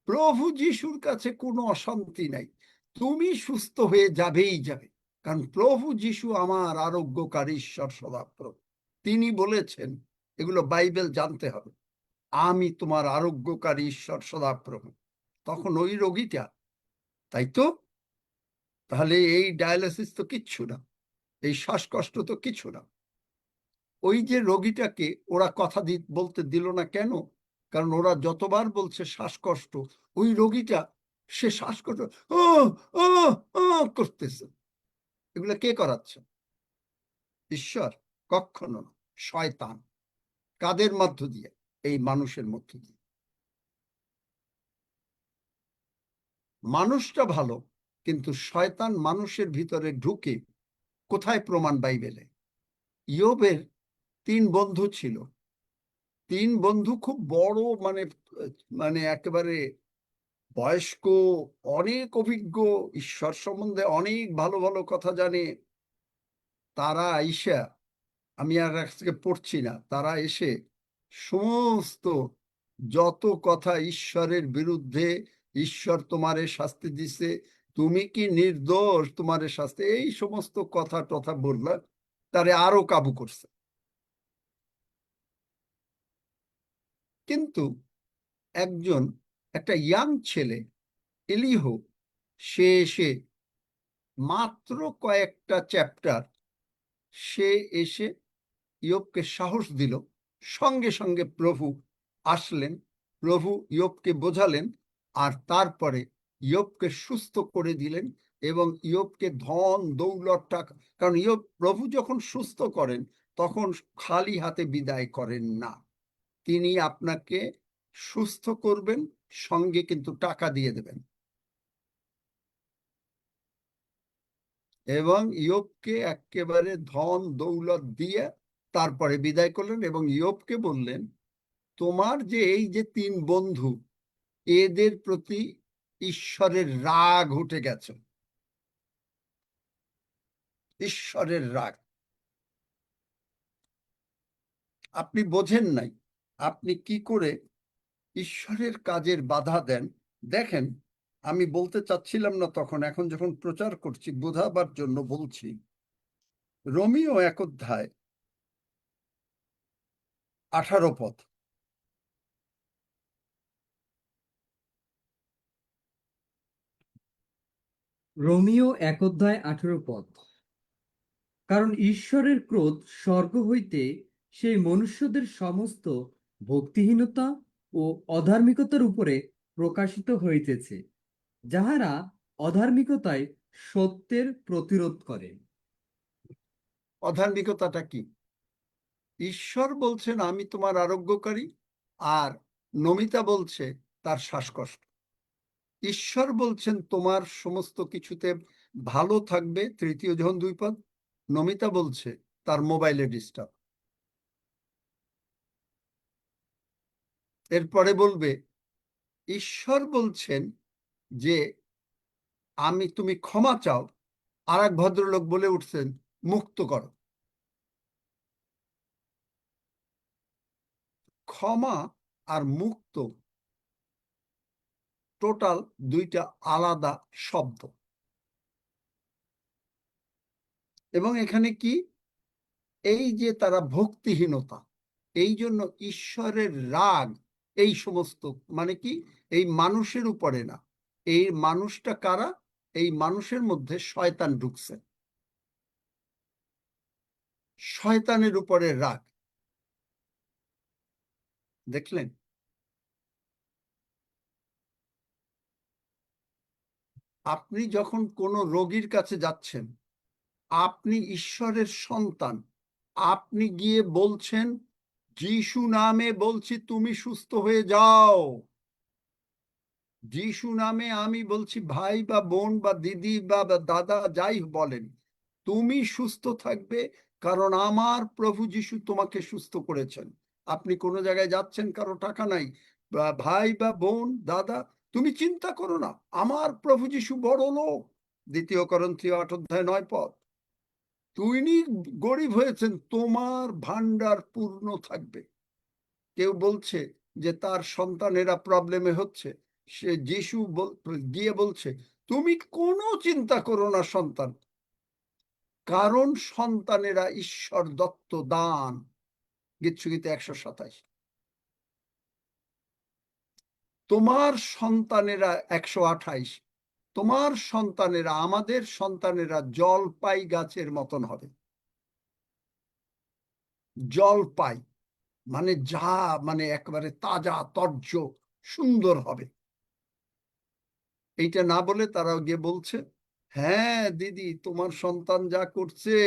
প্রভু যিশুর কাছে কোনো অশান্তি নাই, তুমি সুস্থ হয়ে যাবেই যাবে, কারণ প্রভু যিশু আমার আরোগ্যকারী ঈশ্বর সদাপ্রভু, তিনি বলেছেন, এগুলো বাইবেল জানতে হবে, আমি তোমার আরোগ্যকারী ঈশ্বর সদাপ্রভু। তখন ওই রোগীটা, তাই তো, তাহলে এই ডায়ালিসিস তো কিচ্ছু না, এই শ্বাসকষ্ট তো কিছু না। ওই যে রোগীটাকে ওরা কথা বলতে দিল না কেন? কারণ ওরা যতবার বলছে শ্বাসকষ্ট, ওই রোগীটা সে শ্বাসকষ্ট ও ও ও করতেছে। এগুলো কে করাচ্ছে? ঈশ্বর? কখনো না, শয়তান। কাদের মধ্য দিয়ে? এই মানুষের মধ্যে দিয়ে। মানুষটা ভালো, কিন্তু শয়তান মানুষের ভিতরে ঢুকে কোথায় প্রমাণ? বাইবেলে ইয়োবের 3 বন্ধু ছিল। 3 বন্ধু খুব বড়, মানে মানে একেবারে বয়স্ক, অনেক অভিজ্ঞ, ঈশ্বর সম্বন্ধে অনেক ভালো ভালো কথা জানে। তারা আইসা, আমি আর আজকে পড়ছি না, তারা এসে সমস্ত যত কথা ঈশ্বরের বিরুদ্ধে, ঈশ্বর তোমারে শাস্তি দিছে, তুমি কি নির্দোষ, তোমারে শাস্তি, এই সমস্ত কথা টথা বললা, তারে আরো কাবু করছে। কিন্তু একটা ইয়াং ছেলে এলিহু, সে এসে মাত্র কয়েকটা চ্যাপ্টার, সে এসে ইয়োবকে সাহস দিল। সঙ্গে সঙ্গে প্রভু আসলেন, প্রভু ইয়োবকে বোঝালেন, আর তারপরে ইয়োবকে সুস্থ করে দিলেন এবং ইয়োবকে ধন দৌলত টাকা, কারণ ইয়োব, প্রভু যখন সুস্থ করেন তখন খালি হাতে বিদায় করেন না, তিনি আপনাকে সুস্থ করবেন, সঙ্গে কিন্তু টাকা দিয়ে দেবেন। এবং ইয়োবকে একেবারে ধন দৌলত দিয়ে তারপরে বিদায় করলেন এবং ইয়োবকে বললেন, তোমার যে এই যে 3 বন্ধু, এদের প্রতি ঈশ্বরের রাগ উঠে গেছে, ঈশ্বরের রাগ। আপনি বোঝেন নাই, আপনি কি করে ঈশ্বরের কাজের বাধা দেন। দেখেন, আমি বলতে চাচ্ছিলাম না তখন, এখন যখন প্রচার করছি বোঝাবার জন্য বলছি। রোমিও 1 অধ্যায় 18 পদ। রোমিও 1 অধ্যায় 18 পদ। কারণ ঈশ্বরের ক্রোধ স্বর্গ হইতে সেই মনুষ্যদের সমস্ত ভক্তিহীনতা ও অধার্মিকতার উপরে প্রকাশিত হইতেছে, যাহারা অধার্মিকতায় সত্যের প্রতিরোধ করে। অধার্মিকতাটা কি? ঈশ্বর বলছেন আমি তোমার আরোগ্যকারী, আর নমিতা বলছে তার শ্বাসকষ্ট। ঈশ্বর বলছেন তোমার সমস্ত কিছুতে ভালো থাকবে, 3 জন 2 পদ। নমিতা বলছে তার মোবাইলে ডিস্টার্ব। এরপরে বলবে ঈশ্বর বলছেন যে তুমি ক্ষমা চাও, আর এক ভদ্রলোক বলে উঠছেন মুক্ত করো। ক্ষমা আর মুক্ত টোটাল 2টা আলাদা শব্দ। এবং এখানে কি, এই যে তারা ভক্তিহীনতা, এই জন্য ঈশ্বরের রাগ এই সমস্ত, মানে কি, এই মানুষের উপরে না। এই মানুষটা কারা? এই মানুষের মধ্যে শয়তান ঢুকছে, শয়তানের উপরে রাগ। দেখলেন? আপনি যখন কোনো রোগীর কাছে যাচ্ছেন, আপনি ঈশ্বরের সন্তান, আপনি গিয়ে বলছেন যিশু নামে বলছি তুমি সুস্থ হয়ে যাও, যিশু নামে আমি বলছি ভাই বা বোন বা দিদি বা দাদা যাই বলেন, তুমি সুস্থ থাকবে, কারণ আমার প্রভু যিশু তোমাকে সুস্থ করেছেন। আপনি কোনো জায়গায় যাচ্ছেন, কারো টাকা নাই, ভাই বা বোন দাদা, তুমি চিন্তা করো না, আমার প্রভু যিশু বড় লোক, 2 করন্থীয় 8 অধ্যায় 9 পদ। তুমি গরিব হয়েছেন, তোমার ভান্ডার পূর্ণ থাকবে। কেউ বলছে যে তার সন্তানেরা প্রবলেমে হচ্ছে, সে যিশু গিয়ে বলছে তুমি কোনো চিন্তা করো না সন্তান, কারণ সন্তানেরা ঈশ্বর দত্ত দান, গীতসংহিতা 127। তোমার সন্তানেরা 128, তোমার সন্তানেরা, আমাদের সন্তানেরা জলপাই গাছের মতন হবে। জলপাই মানে যা, মানে একেবারে তাজা তর্জ সুন্দর হবে। এইটা না বলে তারা গিয়ে বলছে, হ্যাঁ দিদি তোমার সন্তান যা করছে,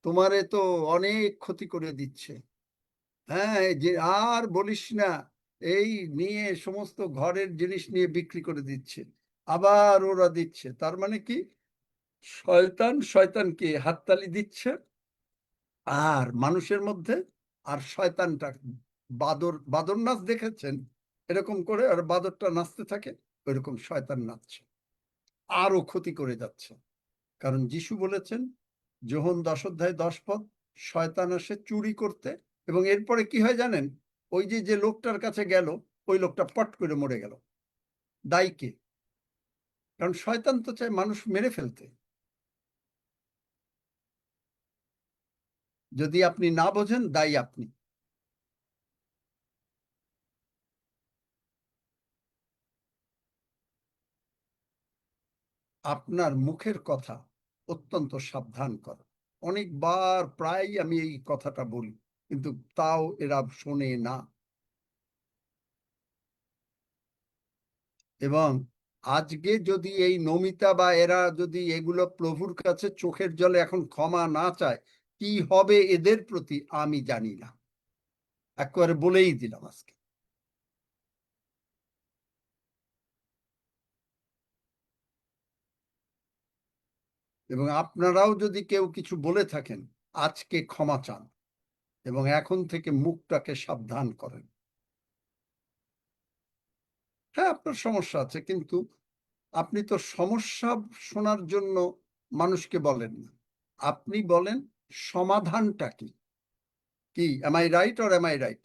তোমারে তো অনেক ক্ষতি করে দিচ্ছে। হ্যাঁ, যে আর বলিস না, এই নিয়ে সমস্ত ঘরের জিনিস নিয়ে বিক্রি করে দিচ্ছে, আবার ওরা দিচ্ছে। তার মানে কি, শয়তান শয়তানকে হাততালি দিচ্ছে, আর মানুষের মধ্যে, আর শয়তানটা বাদর, বাদর নাচ দেখেছেন এরকম করে, আর বাদরটা নাচতে থাকে, ওইরকম শয়তান নাচছে, আরো ক্ষতি করে যাচ্ছে। কারণ যিশু বলেছেন, যোহন 10 অধ্যায় 10 পদ, শয়তান আসে চুরি করতে, এবং এরপরে কি হয় জানেন, ওই যে যে লোকটার কাছে গেল, ওই লোকটা পট করে মরে গেল। দায়ী কে? কারণ শয়তান তো চায় মানুষ মেরে ফেলতে। যদি আপনি না বোঝেন, দায়ী আপনি। আপনার মুখের কথা অত্যন্ত সাবধান করা। অনেকবার প্রায় আমি এই কথাটা বলি, কিন্তু তাও এরা শোনে না। এবং আজকে যদি এই নমিতা বা এরা যদি এগুলো প্রভুর কাছে চোখের জলে এখন ক্ষমা না চায়, কি হবে এদের প্রতি আমি জানি না। একেবারে বলেই দিলাম আজকে। এবং আপনারাও যদি কেউ কিছু বলে থাকেন, আজকে ক্ষমা চান এবং এখন থেকে মুখটাকে সাবধান করেন। হ্যাঁ, আপনার সমস্যা আছে, কিন্তু আপনি তো সমস্যা শোনার জন্য মানুষকে বলেন না, আপনি বলেন সমাধানটা কি। কি, am I right or am I right?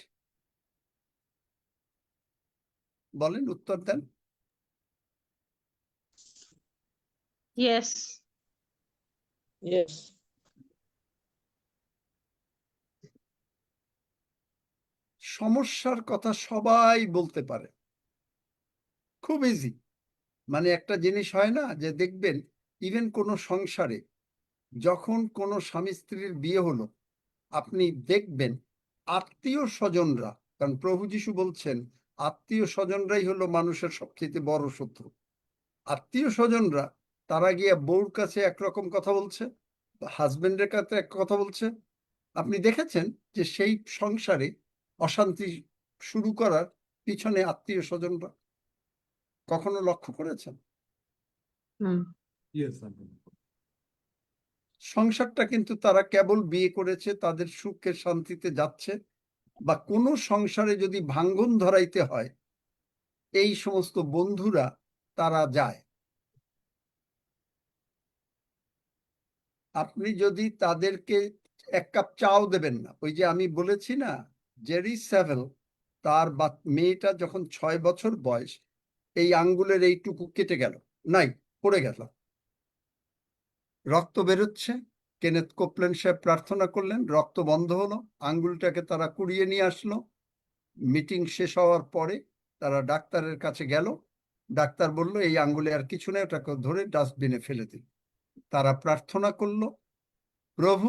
বলেন, উত্তর দেন। Yes. Yes. সমস্যার কথা সবাই বলতে পারে, খুব ইজি। মানে একটা জিনিস হয় না, যে দেখবেন ইভেন কোনো সংসারে যখন কোনো স্বামী স্ত্রীর বিয়ে হলো, আপনি দেখবেন আত্মীয় স্বজনরা, কারণ প্রভু যিশু বলছেন আত্মীয় স্বজনরাই হলো মানুষের সবচেয়ে বড় শত্রু। আত্মীয় স্বজনরা, তারা গিয়ে বউর কাছে একরকম কথা বলছে, হাজবেন্ডের কাছে এক কথা বলছে। আপনি দেখেছেন যে সেই সংসারে অশান্তি শুরু করার পিছনে আত্মীয় স্বজনরা, কখনো লক্ষ্য করেছেন? Hmm. Yes, uncle. সংসারটা কিন্তু তারা কেবল বিয়ে করেছে, তাদের সুখে শান্তিতে যাচ্ছে, বা কোনো সংসারে যদি ভাঙ্গন ধরাইতে হয়, এই সমস্ত বন্ধুরা তারা যায়। আপনি যদি তাদেরকে এক কাপ চাও দেবেন না, ওই যে আমি বলেছি না, জেরি স্যাভেল, তার মেয়েটা যখন 6 বছর বয়স, এই আঙ্গুলের এইটুকু কেটে গেল, নাই, পড়ে গেল, রক্ত বেরোচ্ছে। কেনেথ কোপল্যান্ড সাহেব প্রার্থনা করলেন, রক্ত বন্ধ হলো, আঙ্গুলটাকে তারা কুড়িয়ে নিয়ে আসলো। মিটিং শেষ হওয়ার পরে তারা ডাক্তারের কাছে গেল, ডাক্তার বলল এই আঙ্গুলে আর কিছু নেই, ওটাকে ধরে ডাস্টবিনে ফেলে দিন। তারা প্রার্থনা করলো, প্রভু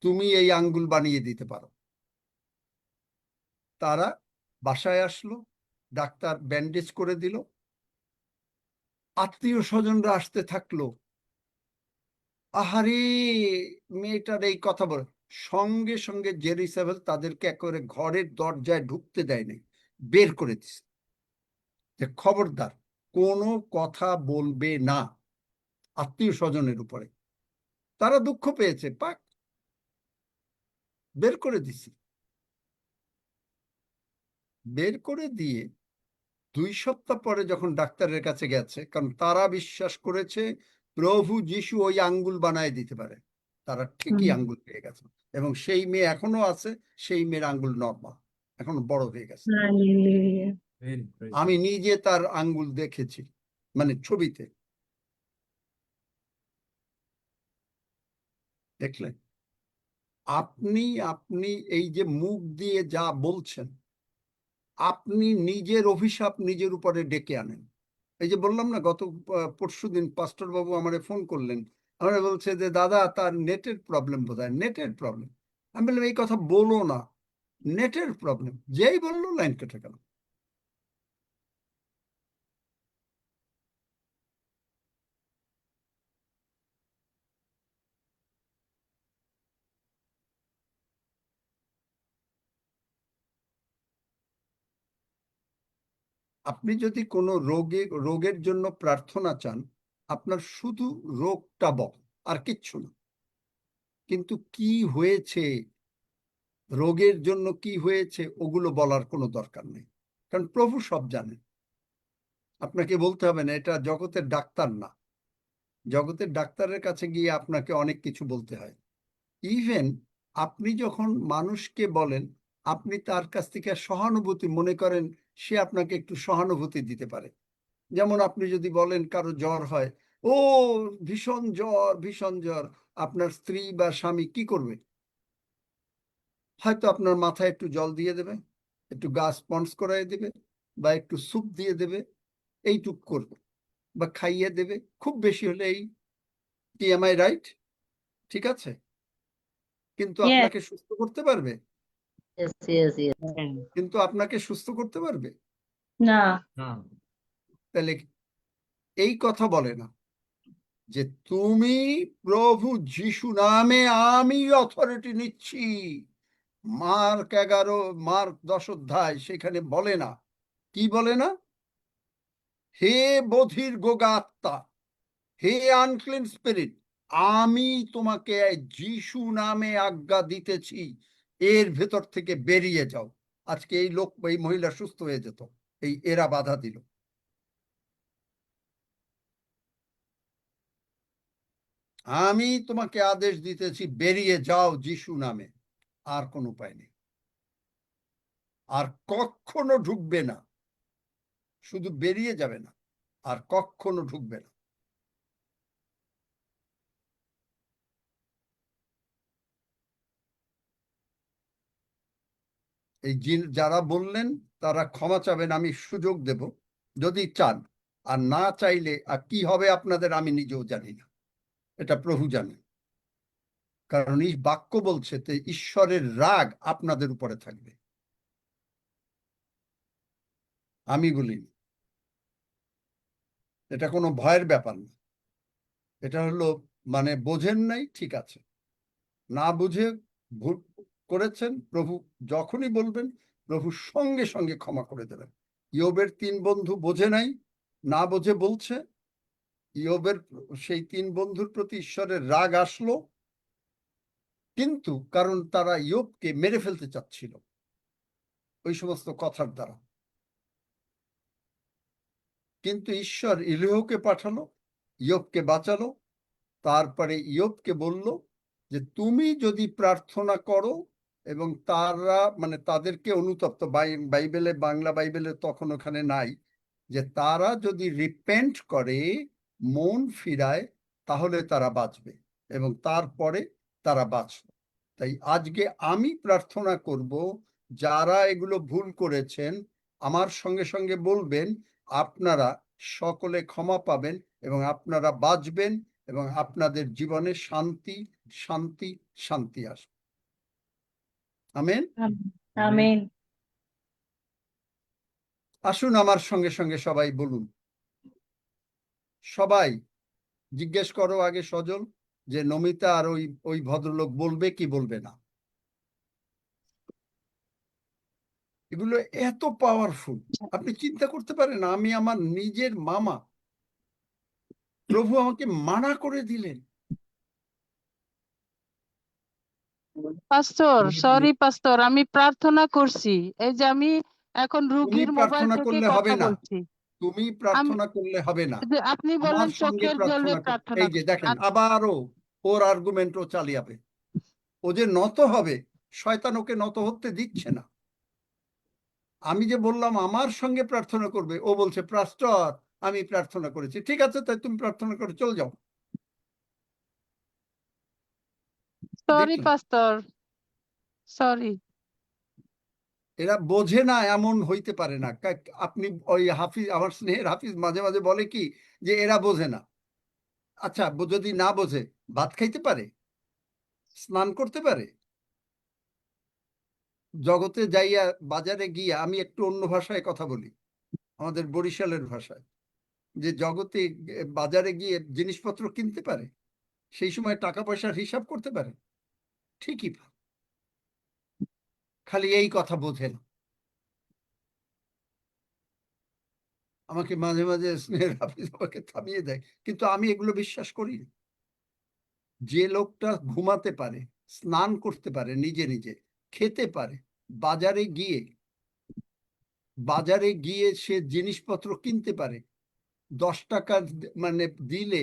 তুমি এই আঙ্গুল বানিয়ে দিতে পারো। তারা বাসায় আসলো, ডাক্তার ব্যান্ডেজ করে দিল, আত্মীয় স্বজনরা আসতে থাকলো, আহারে মেয়েটার এই কথা বলে, সঙ্গে সঙ্গে জেরি স্যাভেল তাদেরকে একেবারে ঘরের দরজায় ঢুকতে দেয় নাই, বের করে দিছে, যে খবরদার কোনো কথা বলবে না আত্মীয় স্বজনের উপরে। তারা দুঃখ পেয়েছে, পাক, বের করে দিছি। বের করে দিয়ে 2 সপ্তাহ পরে যখন ডাক্তারের কাছে গেছে, কারণ তারা বিশ্বাস করেছে প্রভু যিশু ওই আঙ্গুল বানায় দিতে পারে, তারা ঠিকই আঙ্গুল পেয়ে গেছে, এবং সেই মেয়ে এখনো আছে, সেই মেয়ের আঙ্গুল নর্মাল, এখন বড় হয়ে গেছে। Hallelujah. Very praise আমি God. নিজে তার আঙ্গুল দেখেছি, মানে ছবিতে, দেখলেন? আপনি আপনি এই যে মুখ দিয়ে যা বলছেন, আপনি নিজের অভিশাপ নিজের উপরে ডেকে আনেন। এই যে বললাম না, গত পরশুদিন পাস্টর বাবু আমারে ফোন করলেন, আমরা বলছে যে দাদা তার নেটের প্রবলেম বোধহয়, নেটের প্রবলেম। আমি বললাম এই কথা বলো না, নেটের প্রবলেম, যেই বললো লাইন কেটে গেল। আপনি যদি কোনো রোগের জন্য প্রার্থনা চান, আপনার শুধু রোগটা বল, আর কিচ্ছু না। কিন্তু কি হয়েছে, রোগের জন্য কি হয়েছে, ওগুলো বলার কোনো দরকার নেই, কারণ প্রভু সব জানেন। আপনাকে বলতে হবে না, এটা জগতের ডাক্তার না। জগতের ডাক্তারের কাছে গিয়ে আপনাকে অনেক কিছু বলতে হয়। ইভেন আপনি যখন মানুষকে বলেন, আপনি তার কাছ থেকে সহানুভূতি মনে করেন, সে আপনাকে একটু সহানুভূতি দিতে পারে। যেমন আপনি যদি বলেন কারো জ্বর হয়, ও ভীষণ জ্বর ভীষণ জ্বর, আপনার স্ত্রী বা স্বামী কি করবে? হয়তো আপনার মাথায় একটু জল দিয়ে দেবে, একটু গা স্পঞ্জ করাই দেবে, বা একটু স্যুপ দিয়ে দেবে, এইটুক করবে, বা খাইয়ে দেবে, খুব বেশি হলে এই। কি এম আই রাইট? ঠিক আছে, কিন্তু Yes, আপনাকে সুস্থ করতে পারবে? yes, yes, yes. কিন্তু আপনাকে সুস্থ করতে পারবে? না, তাহলে এই কথা বলে না যে তুমি প্রভু যিশু নামে আমি অথরিটি নিচ্ছি। মার্ক 11, মার্ক 10 অধ্যায় সেখানে বলে না। কি বলে না? হে বধির গোগা আত্মা, হে আনক্লিন স্পিরিট, আমি তোমাকে যিশু নামে আজ্ঞা দিতেছি, এর ভেতর থেকে বেরিয়ে যাও। আজকে এই মহিলা সুস্থ হয়ে যেত, এরা বাধা দিল। আমি তোমাকে আদেশ দিতেছি, বেরিয়ে যাও যিশু নামে। আর কোনো উপায় নেই, আর কখনো ঢুকবে না। শুধু বেরিয়ে যাবে না, আর কখনো ঢুকবে না। যারা বললেন তারা ক্ষমা চাবেন, আমি সুযোগ দেব যদি চান। আর না চাইলে আর কি হবে আপনাদের আমি নিজেও জানি না, এটা প্রভু জানেন। কারণ এই বাক্য বলছে যে ঈশ্বরের রাগ আপনাদের উপরে থাকবে, আমি বলিনি। এটা কোনো ভয়ের ব্যাপার না। এটা হলো মানে বোঝেন নাই, ঠিক আছে, না বুঝে ভুল করেছেন, প্রভু যখনই বলবেন প্রভু সঙ্গে সঙ্গে ক্ষমা করে দেবেন। ইয়োবের 3 বন্ধু বোঝে নাই, না বোঝে বলছে। ইয়োবের সেই 3 বন্ধুর প্রতি ঈশ্বরের রাগ আসলো, কিন্তু কারণ তারা ইয়োবকে মেরে ফেলতে চাচ্ছিল ওই সমস্ত কথার দ্বারা। কিন্তু ঈশ্বর ইলিহকে পাঠালো, ইয়োবকে বাঁচালো। তারপরে ইয়োবকে বলল যে তুমি যদি প্রার্থনা করো, এবং তারা মানে তাদেরকে অনুতপ্ত, বাইবেলে, বাংলা বাইবেলে তখন ওখানে নাই, যে তারা যদি রিপেন্ট করে, মন ফিরায়, তাহলে তারা বাঁচবে, এবং তারপরে তারা বাঁচবে। তাই আজকে আমি প্রার্থনা করব, যারা এগুলো ভুল করেছেন আমার সঙ্গে সঙ্গে বলবেন, আপনারা সকলে ক্ষমা পাবেন এবং আপনারা বাঁচবেন, এবং আপনাদের জীবনে শান্তি শান্তি শান্তি আসবে। আমেন। আমেন। আসুন আমার সঙ্গে সঙ্গে সবাই বলুন, সবাই জিজ্ঞেস করো আগে সজল, যে নমিতা আর ওই ভদ্রলোক বলবে কি বলবে না। এগুলো এত পাওয়ারফুল, আপনি চিন্তা করতে পারেন। আমি আমার নিজের মামা, প্রভু আমাকে মানা করে দিলেন। পাস্টর, সরি পাস্টর, আমি প্রার্থনা করছি। এই যে আমি এখন তুমি রুগীর মোবাইল প্রার্থনা থেকে করলে হবে কথা না, বলছি। তুমি আমি প্রার্থনা করলে হবে না, যে আপনি আমার বলেন সঙ্গে চোখের জলে প্রার্থনা কর। প্রার্থনা এই যে দেখেন, আবারও ওর আর্গুমেন্ট ও চালিয়াবে। ও যে নত হবে, শয়তান ওকে নত হতে দিচ্ছে না। আমি যে বললাম আমার সঙ্গে প্রার্থনা করবে, ও বলছে পাস্টর আমি প্রার্থনা করেছি। ঠিক আছে, তাই তুমি প্রার্থনা করে চলে যাও। সরি দেখলেন, পাস্টর, সরি। এরা বোঝে না, এমন হইতে পারে না। আপনি ওই হাফিজ, আমার স্নেহের হাফিজ মাঝে মাঝে বলে কি, যে এরা বোঝে না। আচ্ছা, যদি না বোঝে, ভাত খাইতে পারে, স্নান করতে পারে? জগতে যাইয়া, বাজারে গিয়া, আমি একটু অন্য ভাষায় কথা বলি, আমাদের বরিশালের ভাষায়, যে জগতে বাজারে গিয়ে জিনিসপত্র কিনতে পারে, সেই সময় টাকা পয়সার হিসাব করতে পারে? ঠিকই, খালি এই কথা বোঝে না। আমাকে মাঝে মাঝে স্নেহের হাফিজ আমাকে থামিয়ে দেয়, কিন্তু আমি এগুলো বিশ্বাস করি না। যে লোকটা ঘুমাতে পারে, স্নান করতে পারে নিজে নিজে, খেতে পারে, বাজারে গিয়ে সে জিনিসপত্র কিনতে পারে, 10 টাকা মানে দিলে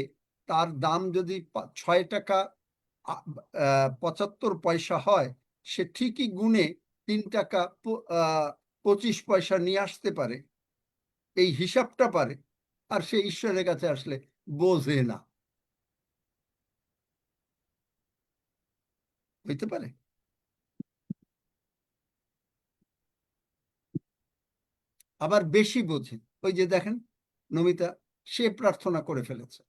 তার দাম যদি 6 টাকা 75 পয়সা হয়, সে ঠিকই গুণে 3 টাকা 25 পয়সা নিয়ে আসতে পারে, এই হিসাবটা পারে, আর সে ঈশ্বরের কাছে আসলে বোঝে না। হইতে পারে? আবার বেশি বোঝে, ওই যে দেখেন নমিতা, সে প্রার্থনা করে ফেলেছে,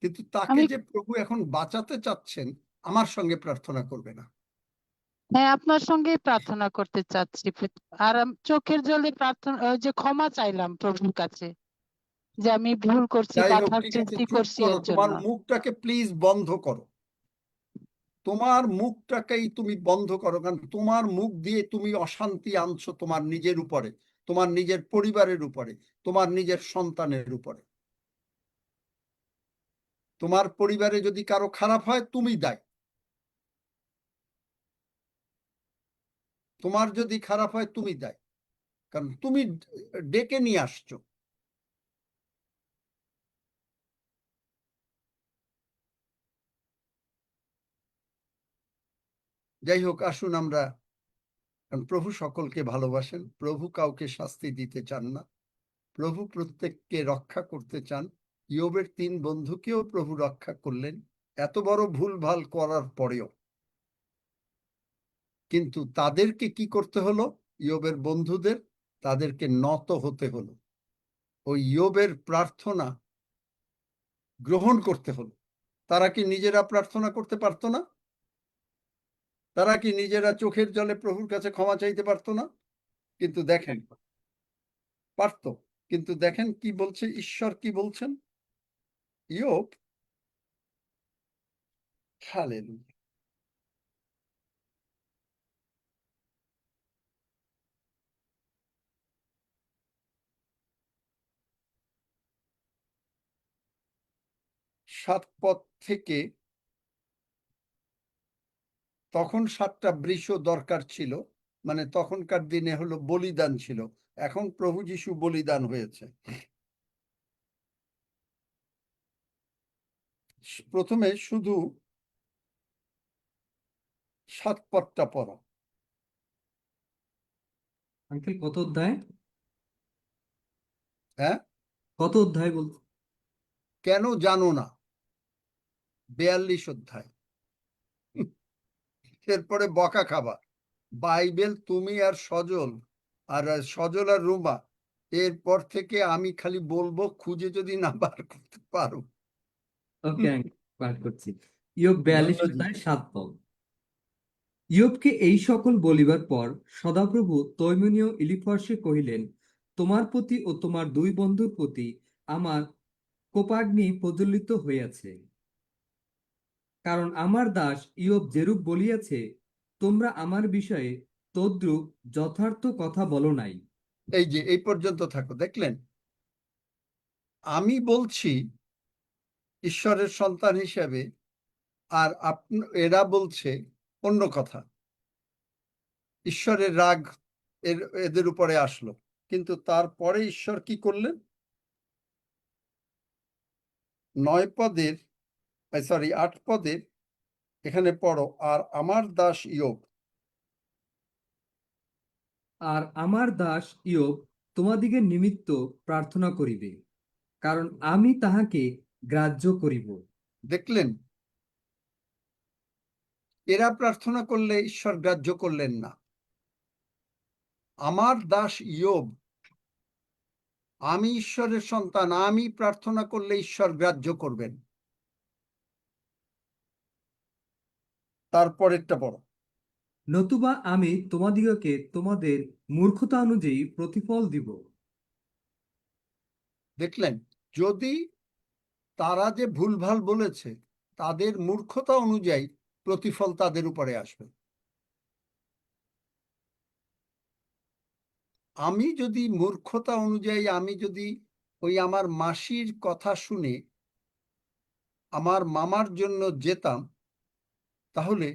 কিন্তু তাকে আমি যে প্রভু এখন বাঁচাতে চাচ্ছেন, আমার সঙ্গে প্রার্থনা করবে না। হ্যাঁ আপনার সঙ্গে প্রার্থনা করতে চাচ্ছি, আর চোখের জলে প্রার্থনা, ওই যে ক্ষমা চাইলাম প্রভুর কাছে যে আমি ভুল করছি, যাই হোক, বাধার ঠিক আছে, সৃষ্টি চুপ করছি করো, এর তোমার জন্য। মুখটাকে প্লিজ বন্ধ করো, তোমার মুখটাকেই তুমি বন্ধ করো, কারণ তোমার মুখ দিয়ে তুমি অশান্তি আনছো তোমার নিজের উপরে, তোমার নিজের পরিবারের উপরে, তোমার নিজের সন্তানের উপরে। তোমার পরিবারে যদি কারো খারাপ হয়, তুমি দায়ী। তোমার যদি খারাপ হয়, তুমি দায়ী, কারণ তুমি ডেকে নিয়ে আসছো। যাই হোক, আসুন আমরা, কারণ প্রভু সকলকে ভালোবাসেন, প্রভু কাউকে শাস্তি দিতে চান না, প্রভু প্রত্যেককে রক্ষা করতে চান। ইয়োবের 3 বন্ধুকেও প্রভু রক্ষা করলেন, এত বড় ভুলভাল করার পরেও। কিন্তু তাদেরকে কি করতে হলো? ইয়োবের বন্ধুদের, তাদেরকে নত হতে হলো, ওই ইয়োবের প্রার্থনা গ্রহণ করতে হলো। তারা কি নিজেরা প্রার্থনা করতে পারতো না? তারা কি নিজেরা চোখের জলে প্রভুর কাছে ক্ষমা চাইতে পারতো না? কিন্তু দেখেন, পারত। কিন্তু দেখেন কি বলছে ঈশ্বর, কি বলছেন ইয়োব, হালেলুয়া। সাত পথ থেকে তখন 7টা বৃষ দরকার ছিল, মানে তখনকার দিনে হলো বলিদান ছিল, এখন প্রভু যিশু বলিদান হয়েছে। প্রথমে শুধু 7 পথটা পড়ো। আঙ্কেল কত অধ্যায়? হ্যাঁ, কত অধ্যায় বলতে? কেন জানো না, 42 অধ্যায়। এরপরে বকা খাবা, বাইবেল তুমি আর সজল, আর সজল আর রুমা, এরপর থেকে আমি খালি বলবো, খুঁজে যদি না বার করতে পারো। ওকে আঙ্কেল, পাঠ করছি। ইয়োব 42 ধন্যবাদ। অধ্যায় 7 পদ। ইয়োবকে এই সকল বলিবার পর সদাপ্রভু তৈমনীয় ইলিফর্সে কহিলেন, তোমার প্রতি ও তোমার 2 বন্ধুর প্রতি আমার কোপাগ্নি প্রজ্বলিত হইয়াছে, কারণ আমার দাস ইয়োব যেরূপ বলিয়াছে, তোমরা আমার বিষয়ে তদ্রূপ যথার্থ কথা বলো নাই। এই যে এই পর্যন্ত থাকো, দেখলেন? আমি বলছি ঈশ্বরের সন্তান হিসেবে, আর এরা বলছে অন্য কথা। ঈশ্বরের রাগ এদের উপরে আসলো, কিন্তু তারপরে ঈশ্বর কি করলেন? 9 পদের, 8 পদের, এখানে পড়ো, আর আমার দাস ইয়োব। আর আমার দাস ইয়োব তোমাদিগের নিমিত্ত প্রার্থনা করিবে, কারণ আমি তাহাকে গ্রাহ্য করিব। দেখলেন, এরা প্রার্থনা করলে ঈশ্বর গ্রাহ্য করলেন না। আমার দাস ইয়োব, আমি ঈশ্বরের সন্তান, আমি প্রার্থনা করলে ঈশ্বর গ্রাহ্য করবেন। তারপরেরটা বড়, নতুবা আমি তোমাদিগকে তোমাদের মূর্খতা অনুযায়ী প্রতিফল দিব। দেখলেন? যদি তারা যে ভুলভাল বলেছে, তাদের মূর্খতা অনুযায়ী প্রতিফল তাদের উপরে আসবে। আমি যদি মূর্খতা অনুযায়ী আমি যদি ওই আমার মাসির কথা শুনে আমার মামার জন্য যেতাম, তাহলে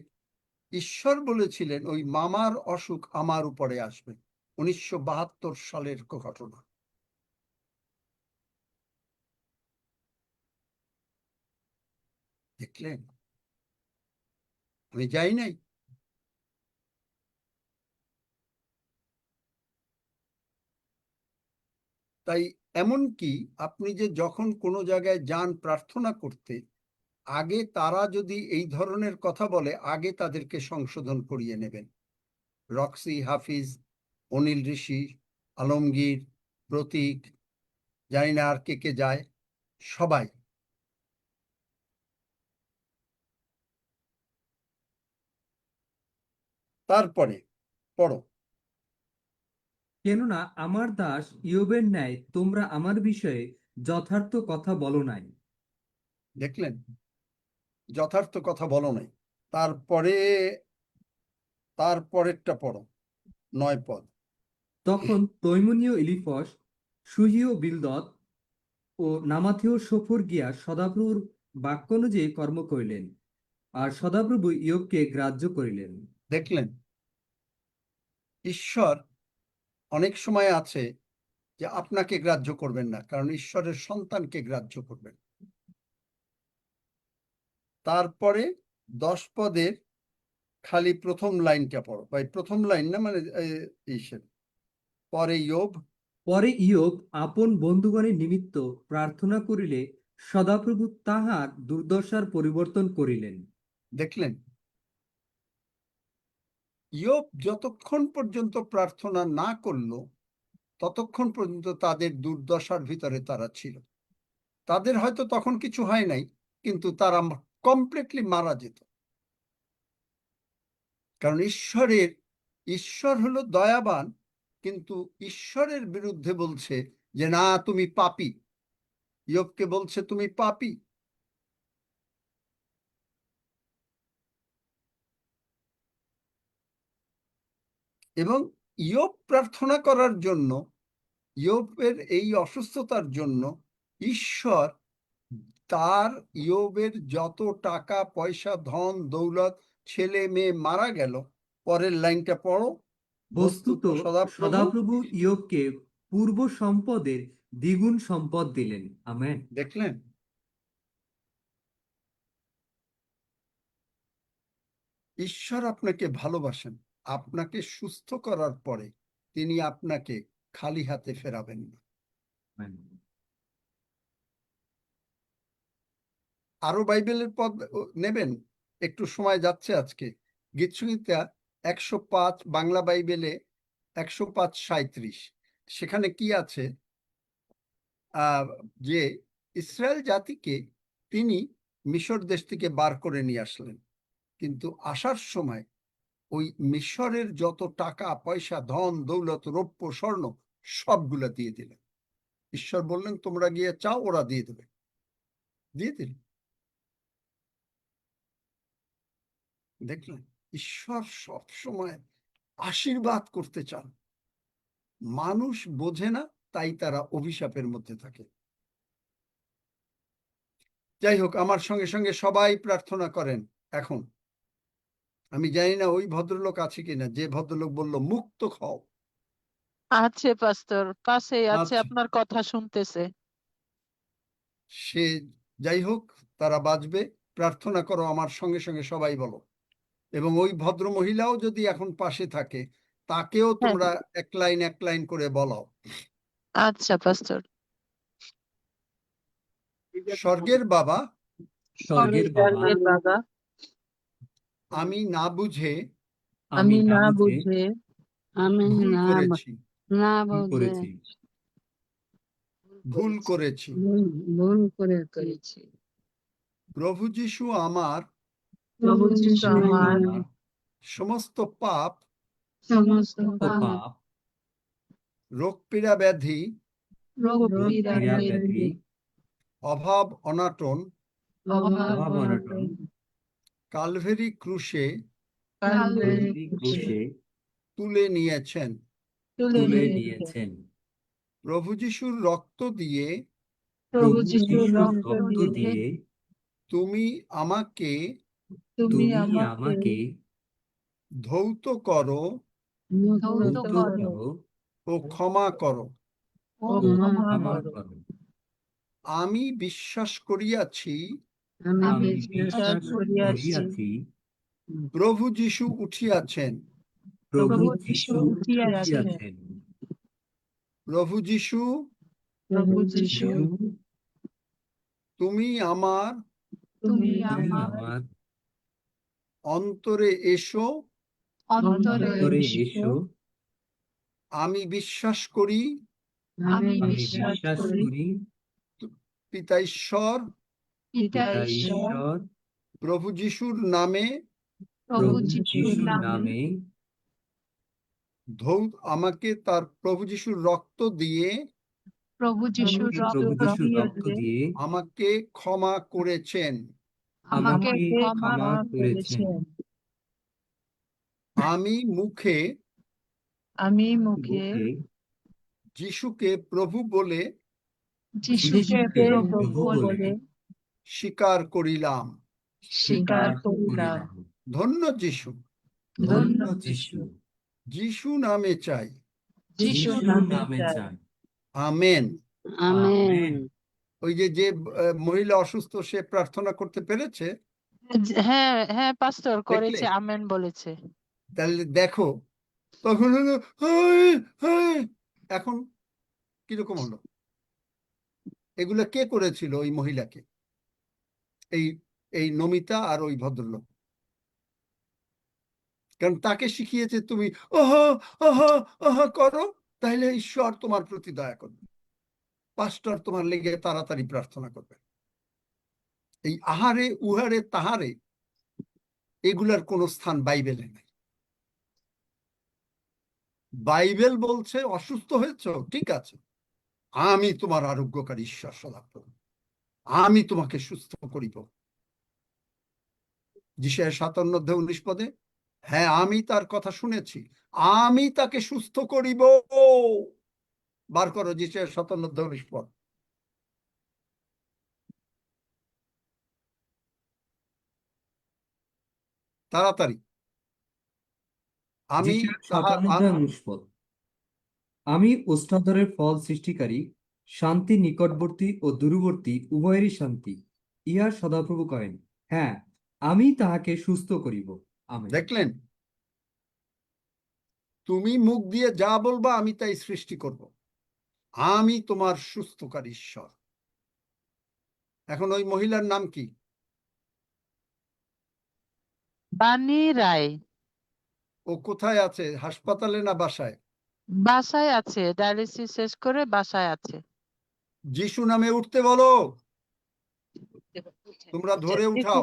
ঈশ্বর বলেছিলেন ওই মামার অসুখ আমার উপরে আসবে। 1972 সালের ঘটনা। দেখলেন, আমি যাই নাই। তাই এমনকি আপনি যে যখন কোনো জায়গায় যান প্রার্থনা করতে, আগে তারা যদি এই ধরনের কথা বলে, আগে তাদেরকে সংশোধন করিয়ে নেবেন। রক্সি, হাফিজ, অনিল ঋষি, আলমগীর, প্রতীক, জানি না আর কে কে যায়, সবাই। তারপরে পড়ো। কেননা আমার দাস ইয়োবের ন্যায় তোমরা আমার বিষয়ে যথার্থ কথা বলো নাই। দেখলেন, যথার্থ কথা বলো নাই। তারপরে তারপরেরটা পড়ো, 9 পদ। তখন তৈমনীয় ইলিফস, সুহীয় বিলদদ ও নামাথীয় সফর গিয়া সদাপ্রভুর বাক্য অনুযায়ী কর্ম করিলেন, আর সদাপ্রভু ইয়োবকে গ্রাহ্য করিলেন। দেখলেন, ঈশ্বর অনেক সময় আছে যে আপনাকে গ্রাহ্য করবেন না, কারণ ঈশ্বরের সন্তানকে গ্রাহ্য করবেন। তারপরে 10 পদের খালি প্রথম লাইনটা পড়ো, বা প্রথম লাইন না, মানে পরে ইয়োব। পরে ইয়োব আপন বন্ধুগণের নিমিত্ত প্রার্থনা করিলে সদাপ্রভু তাহার দুর্দশার পরিবর্তন করিলেন। দেখলেন, ইয়োব যতক্ষণ পর্যন্ত প্রার্থনা না করলো, ততক্ষণ পর্যন্ত তাদের দুর্দশার ভিতরে তারা ছিল। তাদের হয়তো তখন কিছু হয় নাই, কিন্তু তারা কমপ্লিটলি মারা যেত। কারণ ঈশ্বর হলো দয়াবান, কিন্তু ঈশ্বরের বিরুদ্ধে বলছে যে না, তুমি পাপী। ইয়োবকে বলছে তুমি পাপী। এবং ইয়োব প্রার্থনা করার জন্য, ইয়োবের এই অসুস্থতার জন্য ঈশ্বর তার ইয়োবের যত টাকা পয়সা, ধন দৌলত, ছেলে মেয়ে মারা গেল। পরের লাইনটা পড়ো। বস্তুত সদাপ্রভু ইয়োবকে পূর্ব সম্পদের দ্বিগুণ সম্পদ দিলেন। আমেন। দেখলেন, ঈশ্বর আপনাকে ভালোবাসেন। আপনাকে সুস্থ করার পরে তিনি আপনাকে খালি হাতে ফেরাবেন না। আরো বাইবেলের পদ নেবেন, একটু সময় যাচ্ছে আজকে। গীতসংহিতা 105, বাংলা বাইবেলে 105:37। সেখানে কি আছে? যে ইসরায়েল জাতিকে তিনি মিশর দেশ থেকে বার করে নিয়ে আসলেন, কিন্তু আসার সময় ওই মিশরের যত টাকা পয়সা, ধন দৌলত, রৌপ্য স্বর্ণ সবগুলা দিয়ে দিলেন। ঈশ্বর বললেন তোমরা গিয়ে চাও, ওরা দিয়ে দেবে। দিয়ে দিল। দেখলেন, ঈশ্বর সব সময় আশীর্বাদ করতে চান। মানুষ বোঝে না, তাই তারা অভিশাপের মধ্যে থাকে। যাই হোক, আমার সঙ্গে সঙ্গে সবাই প্রার্থনা করেন এখন। আমি জানি না ওই ভদ্রলোক আছে কিনা, যে ভদ্রলোক বলল মুক্ত খাও। আছে পাস্তর, পাশেই আছে, আচ্ছা, আপনার কথা শুনতেছে। সে যাই হোক, তারা বাঁচবে। প্রার্থনা করো আমার সঙ্গে সঙ্গে, সবাই বলো। এবং ওই ভদ্র মহিলাও যদি এখন পাশে থাকে, তাকেও তোমরা এক লাইন করে বলো। আচ্ছা পাস্তর। স্বর্গের বাবা, স্বর্গের বাবা, বাবা, আমি না বুঝে আমি না বুঝে, আমি ভুল না করেছি, না ভুল বুঝে করেছি। ভুল করেছি। ভুল করেছি। প্রভু যিশু আমার প্রভু যিশু আমার সমস্ত পাপ, সমস্ত পাপ, রোগ পীড়া ব্যাধি, রোগ পীড়া ব্যাধি, অভাব অনাটন অভাব অনটন কালভেরি ক্রুশে কালভারি ক্রুশে তুলে নিয়েছেন। তুলে তুলে নিয়েছেন। নিয়েছেন। প্রভু যিশুর রক্ত দিয়ে প্রভু প্রভু যিশুর যিশুর রক্ত রক্ত দিয়ে দিয়ে তুমি আমাকে তুমি তুমি আমাকে আমাকে ধৌত করো ধৌত ধৌত করো করো ও ক্ষমা করো। ও ও ক্ষমা ক্ষমা করো। করো। আমি বিশ্বাস করিয়াছি আমি আমি বিশ্বাস বিশ্বাস করিয়াছি করিয়াছি প্রভু যিশু উঠিয়াছেন। প্রভু প্রভু যিশু যিশু উঠিয়াছেন। উঠিয়াছেন। প্রভু যিশু প্রভু যিশু যিশু তুমি আমার তুমি তুমি আমার আমার অন্তরে এসো। অন্তরে অন্তরে এসো। এসো। আমি বিশ্বাস করি আমি আমি বিশ্বাস বিশ্বাস করি করি পিতা ঈশ্বর পিতা পিতা ঈশ্বর ঈশ্বর প্রভু যিশুর নামে প্রভু প্রভু যিশুর যিশুর নামে নামে আমাকে তার প্রভু যিশুর রক্ত দিয়ে প্রভু যিশুর প্রভু রক্ত যিশুর দিয়ে রক্ত দিয়ে আমাকে ক্ষমা করেছেন। আমাকে আমাকে ক্ষমা ক্ষমা করেছেন। করেছেন। আমি মুখে আমি মুখে মুখে যিশুকে প্রভু বলে যিশুকে যিশুকে প্রভু প্রভু বলে বলে স্বীকার করিলাম। স্বীকার স্বীকার করিলাম। করিলাম। ধন্য যিশু। ধন্য যিশু। যিশু নামে চাই। যিশুর যিশুর নামে নামে চাই। চাই। আমেন। আমেন। ওই যে মহিলা অসুস্থ সে প্রার্থনা করতে পেরেছে। হ্যাঁ হ্যাঁ পাস্টর দেখলে? করেছে, আমেন বলেছে। তাহলে দেখো তখন হলো হায়, হায়। এখন কিরকম হলো? এগুলো কে করেছিল ওই মহিলাকে? এই এই নমিতা আর ওই ভদ্রলোক। কারণ তাকে শিখিয়েছে তুমি আহা আহা আহা করো, তাহলে ঈশ্বর তোমার প্রতি দয়া করবে, পাস্টর তোমার লেগে তাড়াতাড়ি প্রার্থনা করবে। এই আহারে উহারে তাহারে এগুলার কোনো স্থান বাইবেলে নেই। বাইবেল বলছে অসুস্থ হয়েছ, ঠিক আছে, আমি তোমার আরোগ্যকারী ঈশ্বর সদাপ্রভু, আমি তোমাকে সুস্থ করিব। যিশায়া 57:19 হ্যাঁ আমি তার কথা শুনেছি, আমি তাকে সুস্থ করিব। বার করো যিশায়া 57:19। তাড়াতাড়ি। আমি তাহার 57:19 আমি ওষ্ঠাধরের ফল সৃষ্টিকারী, শান্তি নিকটবর্তী ও দূরবর্তী উভয়েরই শান্তি ইহার সদাপ্রভু করেন। হ্যাঁ, আমি তাহাকে সুস্থ করিব। আমেন। দেখলেন, তুমি মুখ দিয়ে যা বলবা আমি তাই সৃষ্টি করব। আমি তোমার সুস্থকারী ঈশ্বর। এখন ওই মহিলার নাম কি? বাণী রায়। ও কোথায় আছে, হাসপাতালে না বাসায়? বাসায় আছে, ডায়ালিসিস শেষ করে বাসায় আছে। যিশু নামে উঠতে বলো, তোমরা ধরে উঠাও।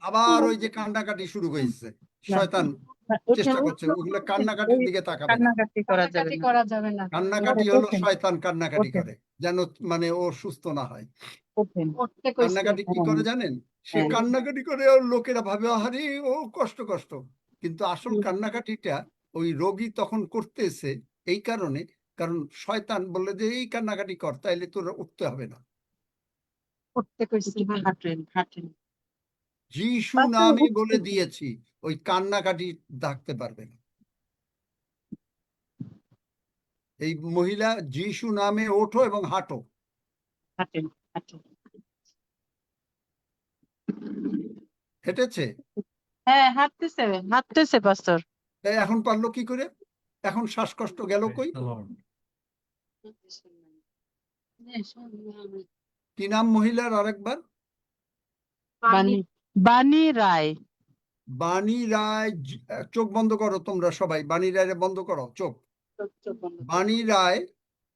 আবার ওই যে কান্নাকাটি শুরু হয়েছে, শয়তান চেষ্টা করছে। ওগুলো কান্নাকাটির দিকে তাকাবে না। কান্নাকাটি করা যাবে না। কান্নাকাটি হলো শয়তান কান্নাকাটি করে, যেন মানে ও সুস্থ না হয়। উঠতে কইছে। কান্নাকাটি কি করে জানেন? সে কান্নাকাটি করে ওর লোকেরা ভাবে আরে ও কষ্ট কষ্ট, কিন্তু আসল কান্নাকাটিটা ওই রোগী তখন করতেছে এই কারণে, কারণ শয়তান বললে যে এই কান্নাকাটি কর, তাইলে তোর উঠতে হবে না। উঠতে কইছে। হাঁটেন হাঁটেন। যিশু নামে বলে দিয়েছি, ওই কান্নাকাটি ডাকতে পারবে না। এই মহিলা যিশু নামে ওঠো এবং হাঁটো। হাঁটেন হাঁটেন। হেঁটেছে। হ্যাঁ হাঁটতেছে হাঁটতেছে পাস্টর। তাই এখন পারলো কি করে? এখন শ্বাসকষ্ট গেল কই? কি নাম মহিলার আরেকবার? বাণী। বাণী রায়। বাণী রায়। চোখ বন্ধ করো তোমরা সবাই, বাণী রায় বন্ধ করো চোখ। বাণী রায়,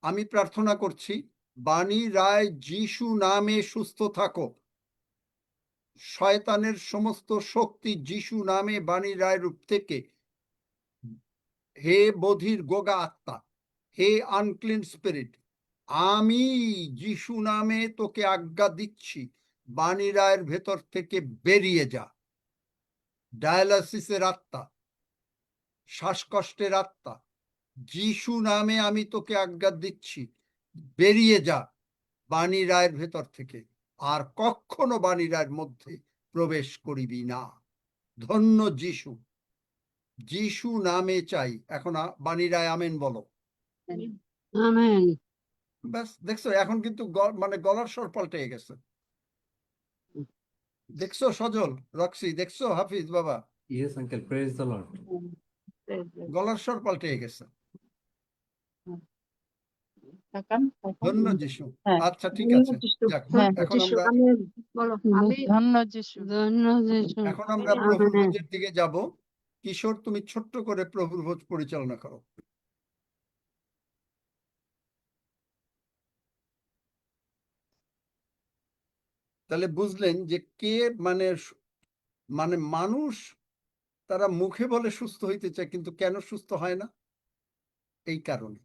আমি প্রার্থনা করছি, বাণী রায় যিশু নামে সুস্থ থাকো। শয়তানের সমস্ত শক্তি যিশু নামে বাণী রায় রূপ থেকে, হে বধির গোগা আত্মা, হে আনক্লিন স্পিরিট, আমি যিশু নামে তোকে আজ্ঞা দিচ্ছি, বাণী রায়ের ভেতর থেকে বেরিয়ে যা। ডায়ালাসিসের আত্মা, শ্বাসকষ্টের আত্মা, যিশু নামে আমি তোকে আজ্ঞা দিচ্ছি, বেরিয়ে যা বাণী রায়ের ভেতর থেকে, আর কখনো বাণী রায়ের মধ্যে প্রবেশ করিবি না। ধন্য যিশু, যিশু নামে চাই। এখন বাণী রায় আমেন বলো। আমেন। ব্যাস, দেখছো এখন কিন্তু মানে গলার স্বর পাল্টে গেছে। দেখছো সজল, রক্সি, দেখছো হাফিজ বাবা, yes uncle, praise the lord. গলার স্বর পাল্টে গেছে। ধন্য যিশু। হ্যাঁ, আচ্ছা ঠিক ধন্য আছে, যিশু। যাক, হ্যাঁ, এখন যিশু, আমরা আমেন বলো। ধন্য যিশু। ধন্য যিশু। এখন আমরা প্রভুর ভোজের দিকে যাব। কিশোর, তুমি ছোট্ট করে প্রভুর ভোজ পরিচালনা করো। তাহলে বুঝলেন যে কে মানে মানে মানুষ তারা মুখে বলে সুস্থ হইতে চায়, কিন্তু কেন সুস্থ হয় না? এই কারণে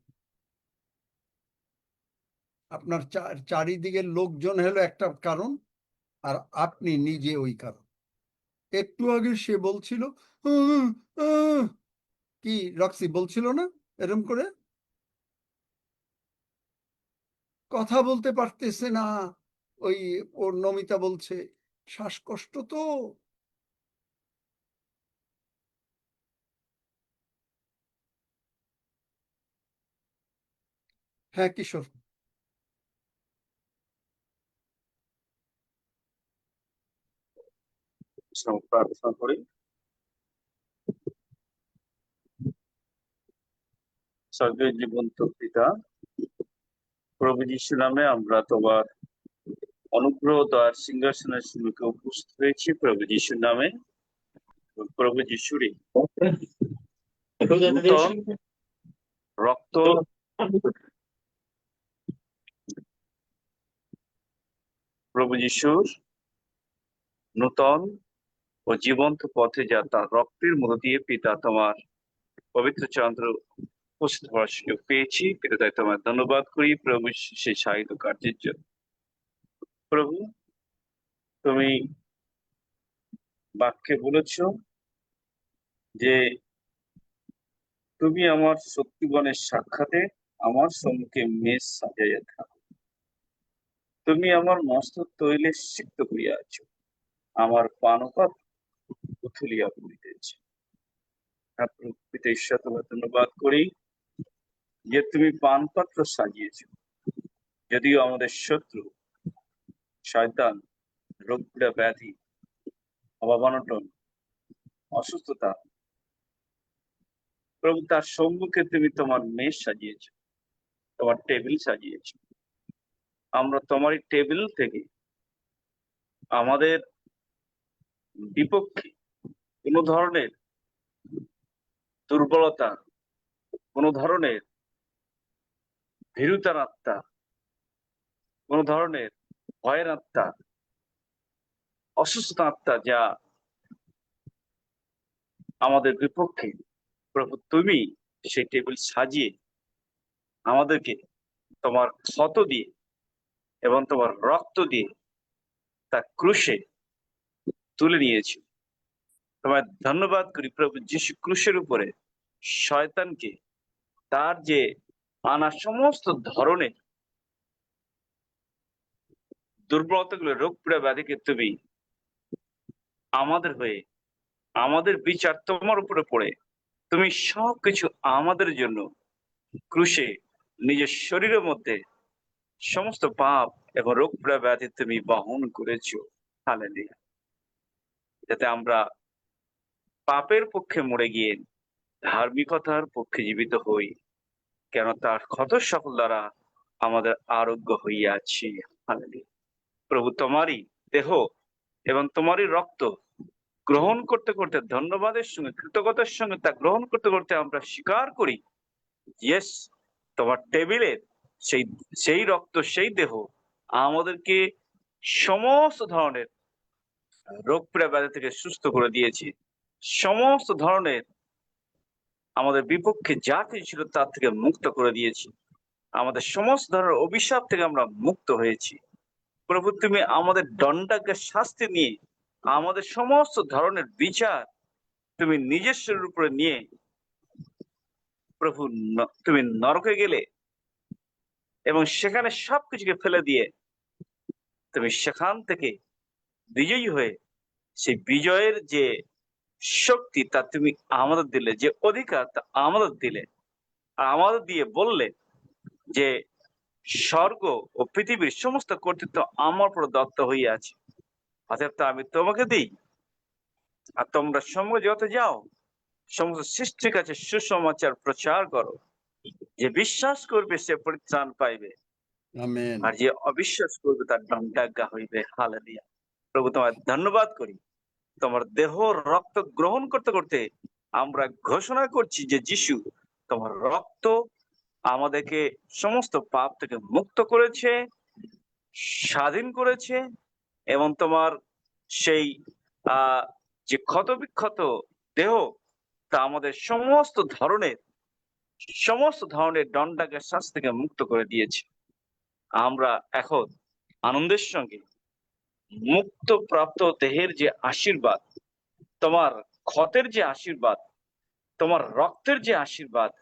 আপনার চারিদিকের লোকজন হলো একটা কারণ, আর আপনি নিজে ওই কারণ। একটু আগে সে বলছিল কি, রক্সি বলছিল না এরকম করে কথা বলতে পারতেছে না, ওই ওর নমিতা বলছে শ্বাসকষ্ট তো। হ্যাঁ কিশোর, প্রার্থনা করি। স্বর্গীয় জীবন্ত পিতা, প্রভু যিশু নামে আমরা তোমার অনুগ্রহ দয়ার সিংহাসনের সম্মুখে উপস্থিত হয়েছি প্রভু যিশুর নামে। প্রভু যিশুরই নূতন রক্ত প্রভু যিশুর নূতন ও জীবন্ত পথে যা তার রক্তের মধ্য দিয়ে পিতা তোমার পবিত্র চন্দ্র উপস্থিত হওয়ার সুযোগ পেয়েছি। পিতা তাই তোমার ধন্যবাদ করি প্রভু সেই সাহিত্য কার্যের জন্য। প্রভু, তুমি বাক্যে বলেছ যে তুমি আমার শক্তিগণের সাক্ষাতে আমার সম্মুখে মেষ সাজাইয়া থাকো। তুমি আমার মস্ত তৈলে সিক্ত করিয়াছ, আমার পানপাত উথলিয়া পড়িতেছে। পিতা ঈশ্বর তোমার ধন্যবাদ করি যে তুমি পানপাত্র সাজিয়েছ। যদিও আমাদের শত্রু শয়তান রোগ পীড়া ব্যাধি অভাব-অনটন অসুস্থতা, প্রভু তার সম্মুখে তুমি তোমার মেষ সাজিয়েছ, তোমার টেবিল সাজিয়েছ। আমরা তোমারই টেবিল থেকে আমাদের বিপক্ষে কোন ধরনের দুর্বলতা, কোন ধরনের ভীরুতার আত্মা, কোন ধরনের ভয়ের আত্মা, অসুস্থ আত্মা যা আমাদের বিপক্ষে, প্রভু তুমি সেই টেবিল সাজিয়ে আমাদেরকে তোমার ক্ষত দিয়ে এবং তোমার রক্ত দিয়ে তা ক্রুশে তুলে নিয়েছি। তোমার ধন্যবাদ করি প্রভু যিশু ক্রুশের উপরে শয়তানকে তার যে আনা সমস্ত ধরনের দুর্বলতাগুলো, রোগ পীড়া ব্যাধিকে তুমি আমাদের হয়ে, আমাদের বিচার তোমার উপরে পড়ে তুমি সবকিছু আমাদের জন্য ক্রুশে নিজের শরীরের মধ্যে সমস্ত পাপ এবং রোগ পীড়া ব্যাধি তুমি বহন করেছো। হালেলুয়া। যাতে আমরা পাপের পক্ষে মরে গিয়ে ধার্মিকতার পক্ষে জীবিত হই, কেন তার ক্ষত সকল দ্বারা আমাদের আরোগ্য হইয়াছি। হালেলুয়া। প্রভু তোমারই দেহ এবং তোমারই রক্ত গ্রহণ করতে করতে, ধন্যবাদের সঙ্গে কৃতজ্ঞতার সঙ্গে তা গ্রহণ করতে করতে আমরা স্বীকার করি, ইয়েস, তোমার টেবিলের সেই রক্ত, সেই দেহ আমাদেরকে সমস্ত ধরনের রোগ পীড়া ব্যাধি থেকে সুস্থ করে দিয়েছি। সমস্ত ধরনের আমাদের বিপক্ষে যা কিছু ছিল তার থেকে মুক্ত করে দিয়েছি। আমাদের সমস্ত ধরনের অভিশাপ থেকে আমরা মুক্ত হয়েছি। প্রভু তুমি আমাদের দণ্ডাজ্ঞের শাস্তি নিয়ে আমাদের সমস্ত ধরনের বিচার তুমি নিজের শরীরের উপরে নিয়ে প্রভু তুমি নরকে গেলে এবং সেখানে সবকিছুকে ফেলে দিয়ে তুমি সেখান থেকে বিজয়ী হয়ে সেই বিজয়ের যে শক্তি তা তুমি আমাদের দিলে, যে অধিকার তা আমাদের দিলে, আর আমাদের দিয়ে বললে যে স্বর্গ ও পৃথিবীর সমস্ত কর্তৃত্ব আমার উপর দত্ত হয়ে আছে, অতএব তা আমি তোমাকে দিই, আর তোমরা সমগ্র জগতে যাও, সমস্ত সৃষ্টির কাছে সুসমাচার প্রচার করো। যে বিশ্বাস করবে সে পরিত্রাণ পাইবে, আমেন। আর যে অবিশ্বাস করবে তার দণ্ডাজ্ঞা হইবে। হালেলুয়া। প্রভু তোমার ধন্যবাদ করি। তোমার দেহ রক্ত গ্রহণ করতে করতে আমরা ঘোষণা করছি যে যিশু তোমার রক্ত আমাদেরকে সমস্ত পাপ থেকে মুক্ত করেছে, স্বাধীন করেছে, এবং তোমার সেই যে ক্ষত বিক্ষত দেহ তা আমাদের সমস্ত ধরনের দণ্ডাজ্ঞার শাস্তি থেকে মুক্ত করে দিয়েছে। আমরা এখন আনন্দের সঙ্গে মুক্ত প্রাপ্ত দেহের যে আশীর্বাদ, তোমার ক্ষতের যে আশীর্বাদ, তোমার রক্তের যে আশীর্বাদ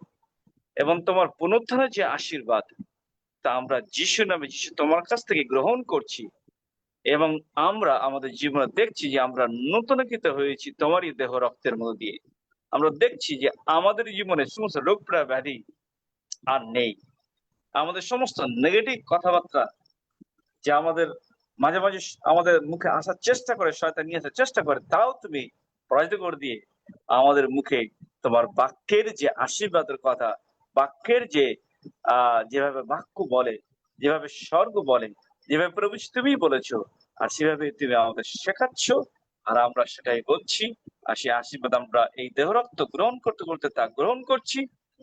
এবং তোমার পুনরুত্থানের যে আশীর্বাদ, তা আমরা যিশু নামে, যিশু তোমার কাছ থেকে গ্রহণ করছি, এবং আমরা আমাদের জীবনে দেখছি যে আমরা নূতনীকৃত হয়েছি তোমারই দেহ রক্তের মধ্যে দিয়ে। আমরা দেখছি যে আমাদের জীবনে সমস্ত রোগ ব্যাধি আর নেই। আমাদের সমস্ত নেগেটিভ কথাবার্তা যে আমাদের মাঝে মাঝে আমাদের মুখে আসার চেষ্টা করে, শয়তান নিয়ে আসার চেষ্টা করে, তাও তুমি পরাজিত করে দিয়ে আমাদের মুখে তোমার বাক্যের যে আশীর্বাদের কথা, বাক্যের যে যেভাবে বাক্য বলে, যেভাবে স্বর্গ বলে, যেভাবে প্রভু তুমি বলেছো, আর সেভাবে তুমি আমাদের শেখাচ্ছ, আর আমরা সেটাই বলছি। আর সেই আশীর্বাদ আমরা এই দেহ রক্ত গ্রহণ করতে করতে তা গ্রহণ করছি।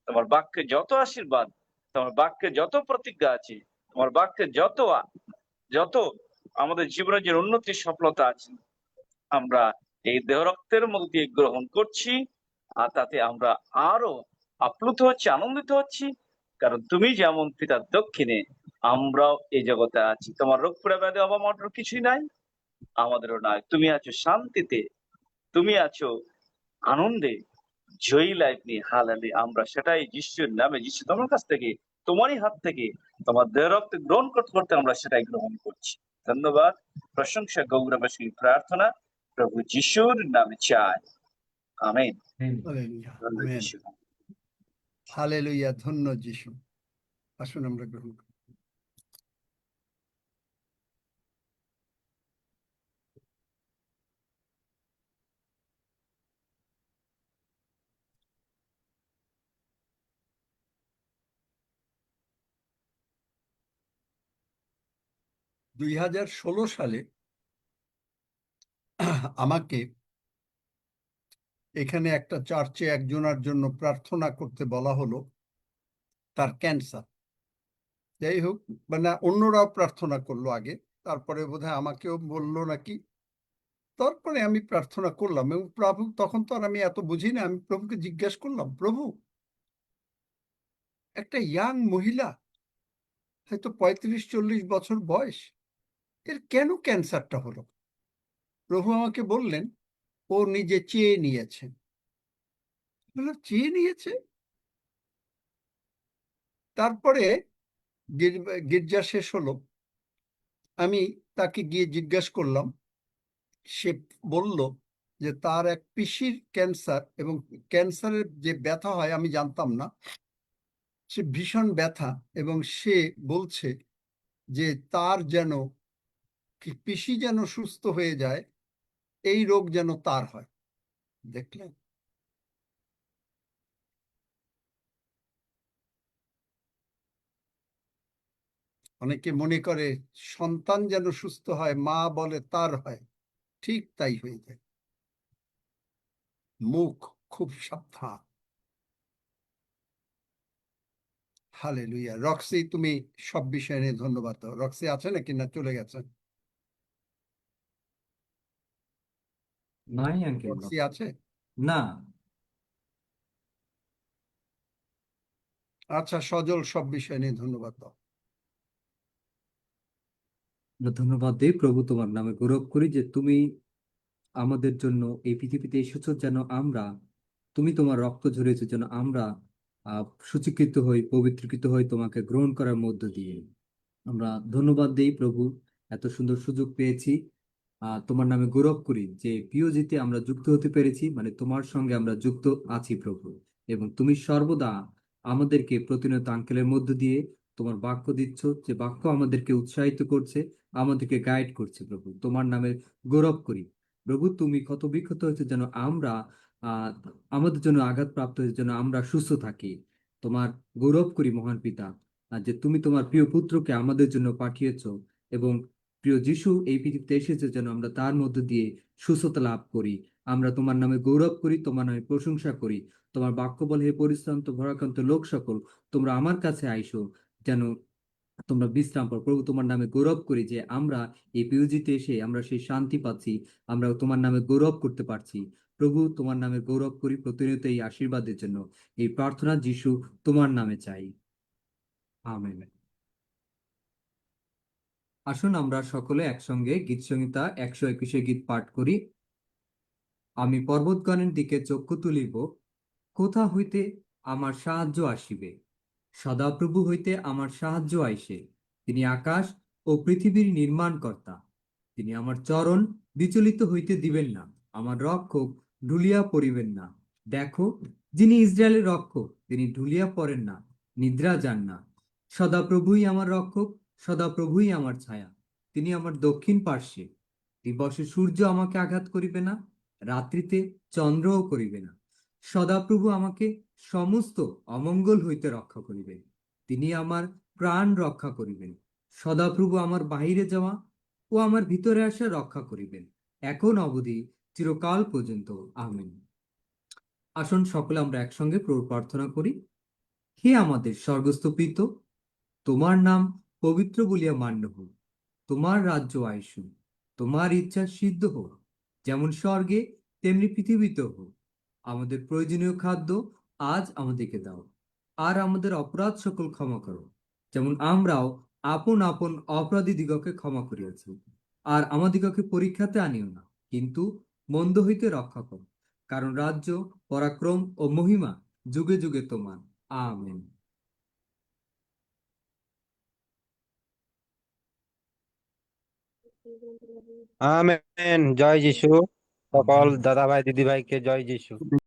তোমার বাক্যে যত আশীর্বাদ, তোমার বাক্যে যত প্রতিজ্ঞা আছে, তোমার বাক্যে যত আমাদের জীবনের যে উন্নতি সফলতা আছে, আমরা এই দেহ রক্তের মধ্যে দিয়ে গ্রহণ করছি, আর তাতে আমরা আরো আপ্লুত হচ্ছি, আনন্দিত হচ্ছি, কারণ তুমি যেমন পিতার দক্ষিণে, আমরাও এই জগতে আছি। তোমার রোগ পীড়া ব্যাধি অভাব কিছুই নাই, আমাদেরও নাই। তুমি আছো শান্তিতে, তুমি আছো আনন্দে, জয়ী লাইফ নিয়ে। হালেলুয়া। আমরা সেটাই যিশুর নামে, যিশু তোমার কাছ থেকে, তোমারই হাত থেকে তোমার দেহ রক্ত গ্রহণ করতে করতে আমরা সেটাই গ্রহণ করছি। ধন্যবাদ, প্রশংসা, গৌরবাসী প্রার্থনা প্রভু যিশুর নামে চাই। আমেন। হালেলুয়া। ধন্যবাদ আমেন। যিশু। হালেলুয়া। ধন্য যিশু। আসুন আমরা গ্রহণ করি। দুই সালে আমাকে এখানে একটা চার্চে একজনের জন্য প্রার্থনা করতে বলা হলো, তার ক্যান্সার। যাই হোক, মানে অন্যরাও প্রার্থনা করলো আগে, তারপরে বোধহয় আমাকেও বললো নাকি। তারপরে আমি প্রার্থনা করলাম, এবং প্রভু, তখন তো আর আমি এত বুঝি না, আমি প্রভুকে জিজ্ঞাসা করলাম, প্রভু, একটা ইয়াং মহিলা, হয়তো 35-40 বছর বয়স, এর কেন ক্যান্সারটা হলো? প্রভু আমাকে বললেন, ও নিজে চেয়ে নিয়েছে। চেয়ে নিয়েছে? তারপরে গির্জা শেষ হলো, আমি তাকে গিয়ে জিজ্ঞাসা করলাম। সে বলল যে তার এক পিসির ক্যান্সার, এবং ক্যান্সারের যে ব্যথা হয় আমি জানতাম না, সে ভীষণ ব্যথা, এবং সে বলছে যে তার যেন পিসি যেন সুস্থ হয়ে যায়, এই রোগ যেন তার হয়। দেখলেন? অনেকে মনে করে সন্তান যেন সুস্থ হয়, মা বলে তার হয়, ঠিক তাই হয়ে যায়। মুখ খুব সাবধান। হালেলুয়া। রক্সি, তুমি সব বিষয় নিয়ে ধন্যবাদ দাও। রক্সি আছে নাকি, না চলে গেছেন? নাই আঙ্কেল, রক্সি আছে? না। আচ্ছা, সজল সব বিষয় নিয়ে ধন্যবাদ দাও। আমরা ধন্যবাদ দিই প্রভু, তোমার নামে গৌরব করি যে তুমি আমাদের জন্য এই পৃথিবীতে এসেছো যেন আমরা, তুমি তোমার রক্ত ঝরেছো যেন আমরা শুচীকৃত হই, পবিত্রকৃত হই তোমাকে গ্রহণ করার মধ্য দিয়ে। আমরা ধন্যবাদ দেই প্রভু, এত সুন্দর সুযোগ পেয়েছি। তোমার নামে গৌরব করি যে পিওজিতে আমরা যুক্ত হতে পেরেছি, মানে তোমার সঙ্গে আমরা যুক্ত আছি প্রভু। এবং তুমি সর্বদা আমাদেরকে প্রতিনিয়ত আঙ্কেলের মধ্য দিয়ে তোমার বাক্য দিচ্ছ, যে বাক্য আমাদেরকে উৎসাহিত করছে, আমাদেরকে গাইড করছে প্রভু। তোমার নামে গৌরব করি প্রভু। তুমি ক্ষত বিক্ষত হয়েছে যেন আমরা আহ আমাদের জন্য আঘাতপ্রাপ্ত হয়েছে যেন আমরা সুস্থ থাকি। তোমার গৌরব করি মহান পিতা, যে তুমি তোমার প্রিয় পুত্রকে আমাদের জন্য পাঠিয়েছো এবং প্রিয় যিশু এই পৃথিবীতে এসেছে যেন আমরা তার মধ্য দিয়ে সুস্থতা লাভ করি। আমরা তোমার নামে গৌরব করি, তোমার নামে প্রশংসা করি। তোমার বাক্য বলে, হে পরিশ্রান্ত ভারাক্রান্ত লোক সকল, তোমরা আমার কাছে আইসো যেন তোমরা বিশ্রাম পাও। প্রভু, তোমার নামে গৌরব করি যে আমরা এই পিউজিতে এসে আমরা সেই শান্তি পাচ্ছি, আমরা তোমার নামে গৌরব করতে পারছি। প্রভু, তোমার নামে গৌরব করি প্রতিনিয়ত এই আশীর্বাদের জন্য। এই প্রার্থনা যিশু তোমার নামে চাই, আমেন। আসুন আমরা সকলে একসঙ্গে গীত সংহিতা 121 গীত পাঠ করি। আমি পর্বতগণের দিকে চক্ষু তুলিব, কোথা হইতে আমার সাহায্য আসিবে? সদাপ্রভু হইতে আমার সাহায্য আইসে। তিনি আকাশ ও পৃথিবীর নির্মাণকর্তা। তিনি আমার চরণ বিচলিত হইতে দিবেন না, আমার রক্ষক ঢুলিয়া পড়িবেন না। দেখো, যিনি ইসরায়েলের রক্ষক, তিনি ঢুলিয়া পড়েন না, নিদ্রা যান না। সদাপ্রভুই আমার রক্ষক, সদাপ্রভুই আমার ছায়া। তিনি আমার দক্ষিণ পার্শ্বে। দিবসে সূর্য আমাকে আঘাত করিবে না, রাত্রিতে চন্দ্রও করিবে না। সদাপ্রভু আমাকে সমস্ত অমঙ্গল হইতে রক্ষা করিবেন। তিনি আমার প্রাণ রক্ষা করিবেন। সদাপ্রভু আমার বাহিরে যাওয়া ও আমার ভিতরে আসা রক্ষা করিবেন, এখন অবধি চিরকাল পর্যন্ত। আমেন। আসুন সকলে আমরা একসঙ্গে প্রভুর প্রার্থনা করি। হে আমাদের স্বর্গস্থ পিতা, তোমার নাম পবিত্র বলিয়া মান্য হোক, তোমার রাজ্য আইসু, তোমার ইচ্ছা সিদ্ধ হোক, যেমন স্বর্গে তেমনি পৃথিবীতে হোক। আমাদের প্রয়োজনীয় খাদ্য আজ আমাদেরকে দাও, আর আমাদের অপরাধ সকল ক্ষমা করো, যেমন আমরাও আপন আপন অপরাধী দিগকে ক্ষমা করিয়াছি। আর আমাদিগকে পরীক্ষাতে আনিও না, কিন্তু মন্দ হইতে রক্ষা করো, কারণ রাজ্য, পরাক্রম ও মহিমা যুগে যুগে তোমার। আমেন। আমেন। জয় যিশু। সকল দাদা ভাই দিদি ভাইকে জয় যিশু।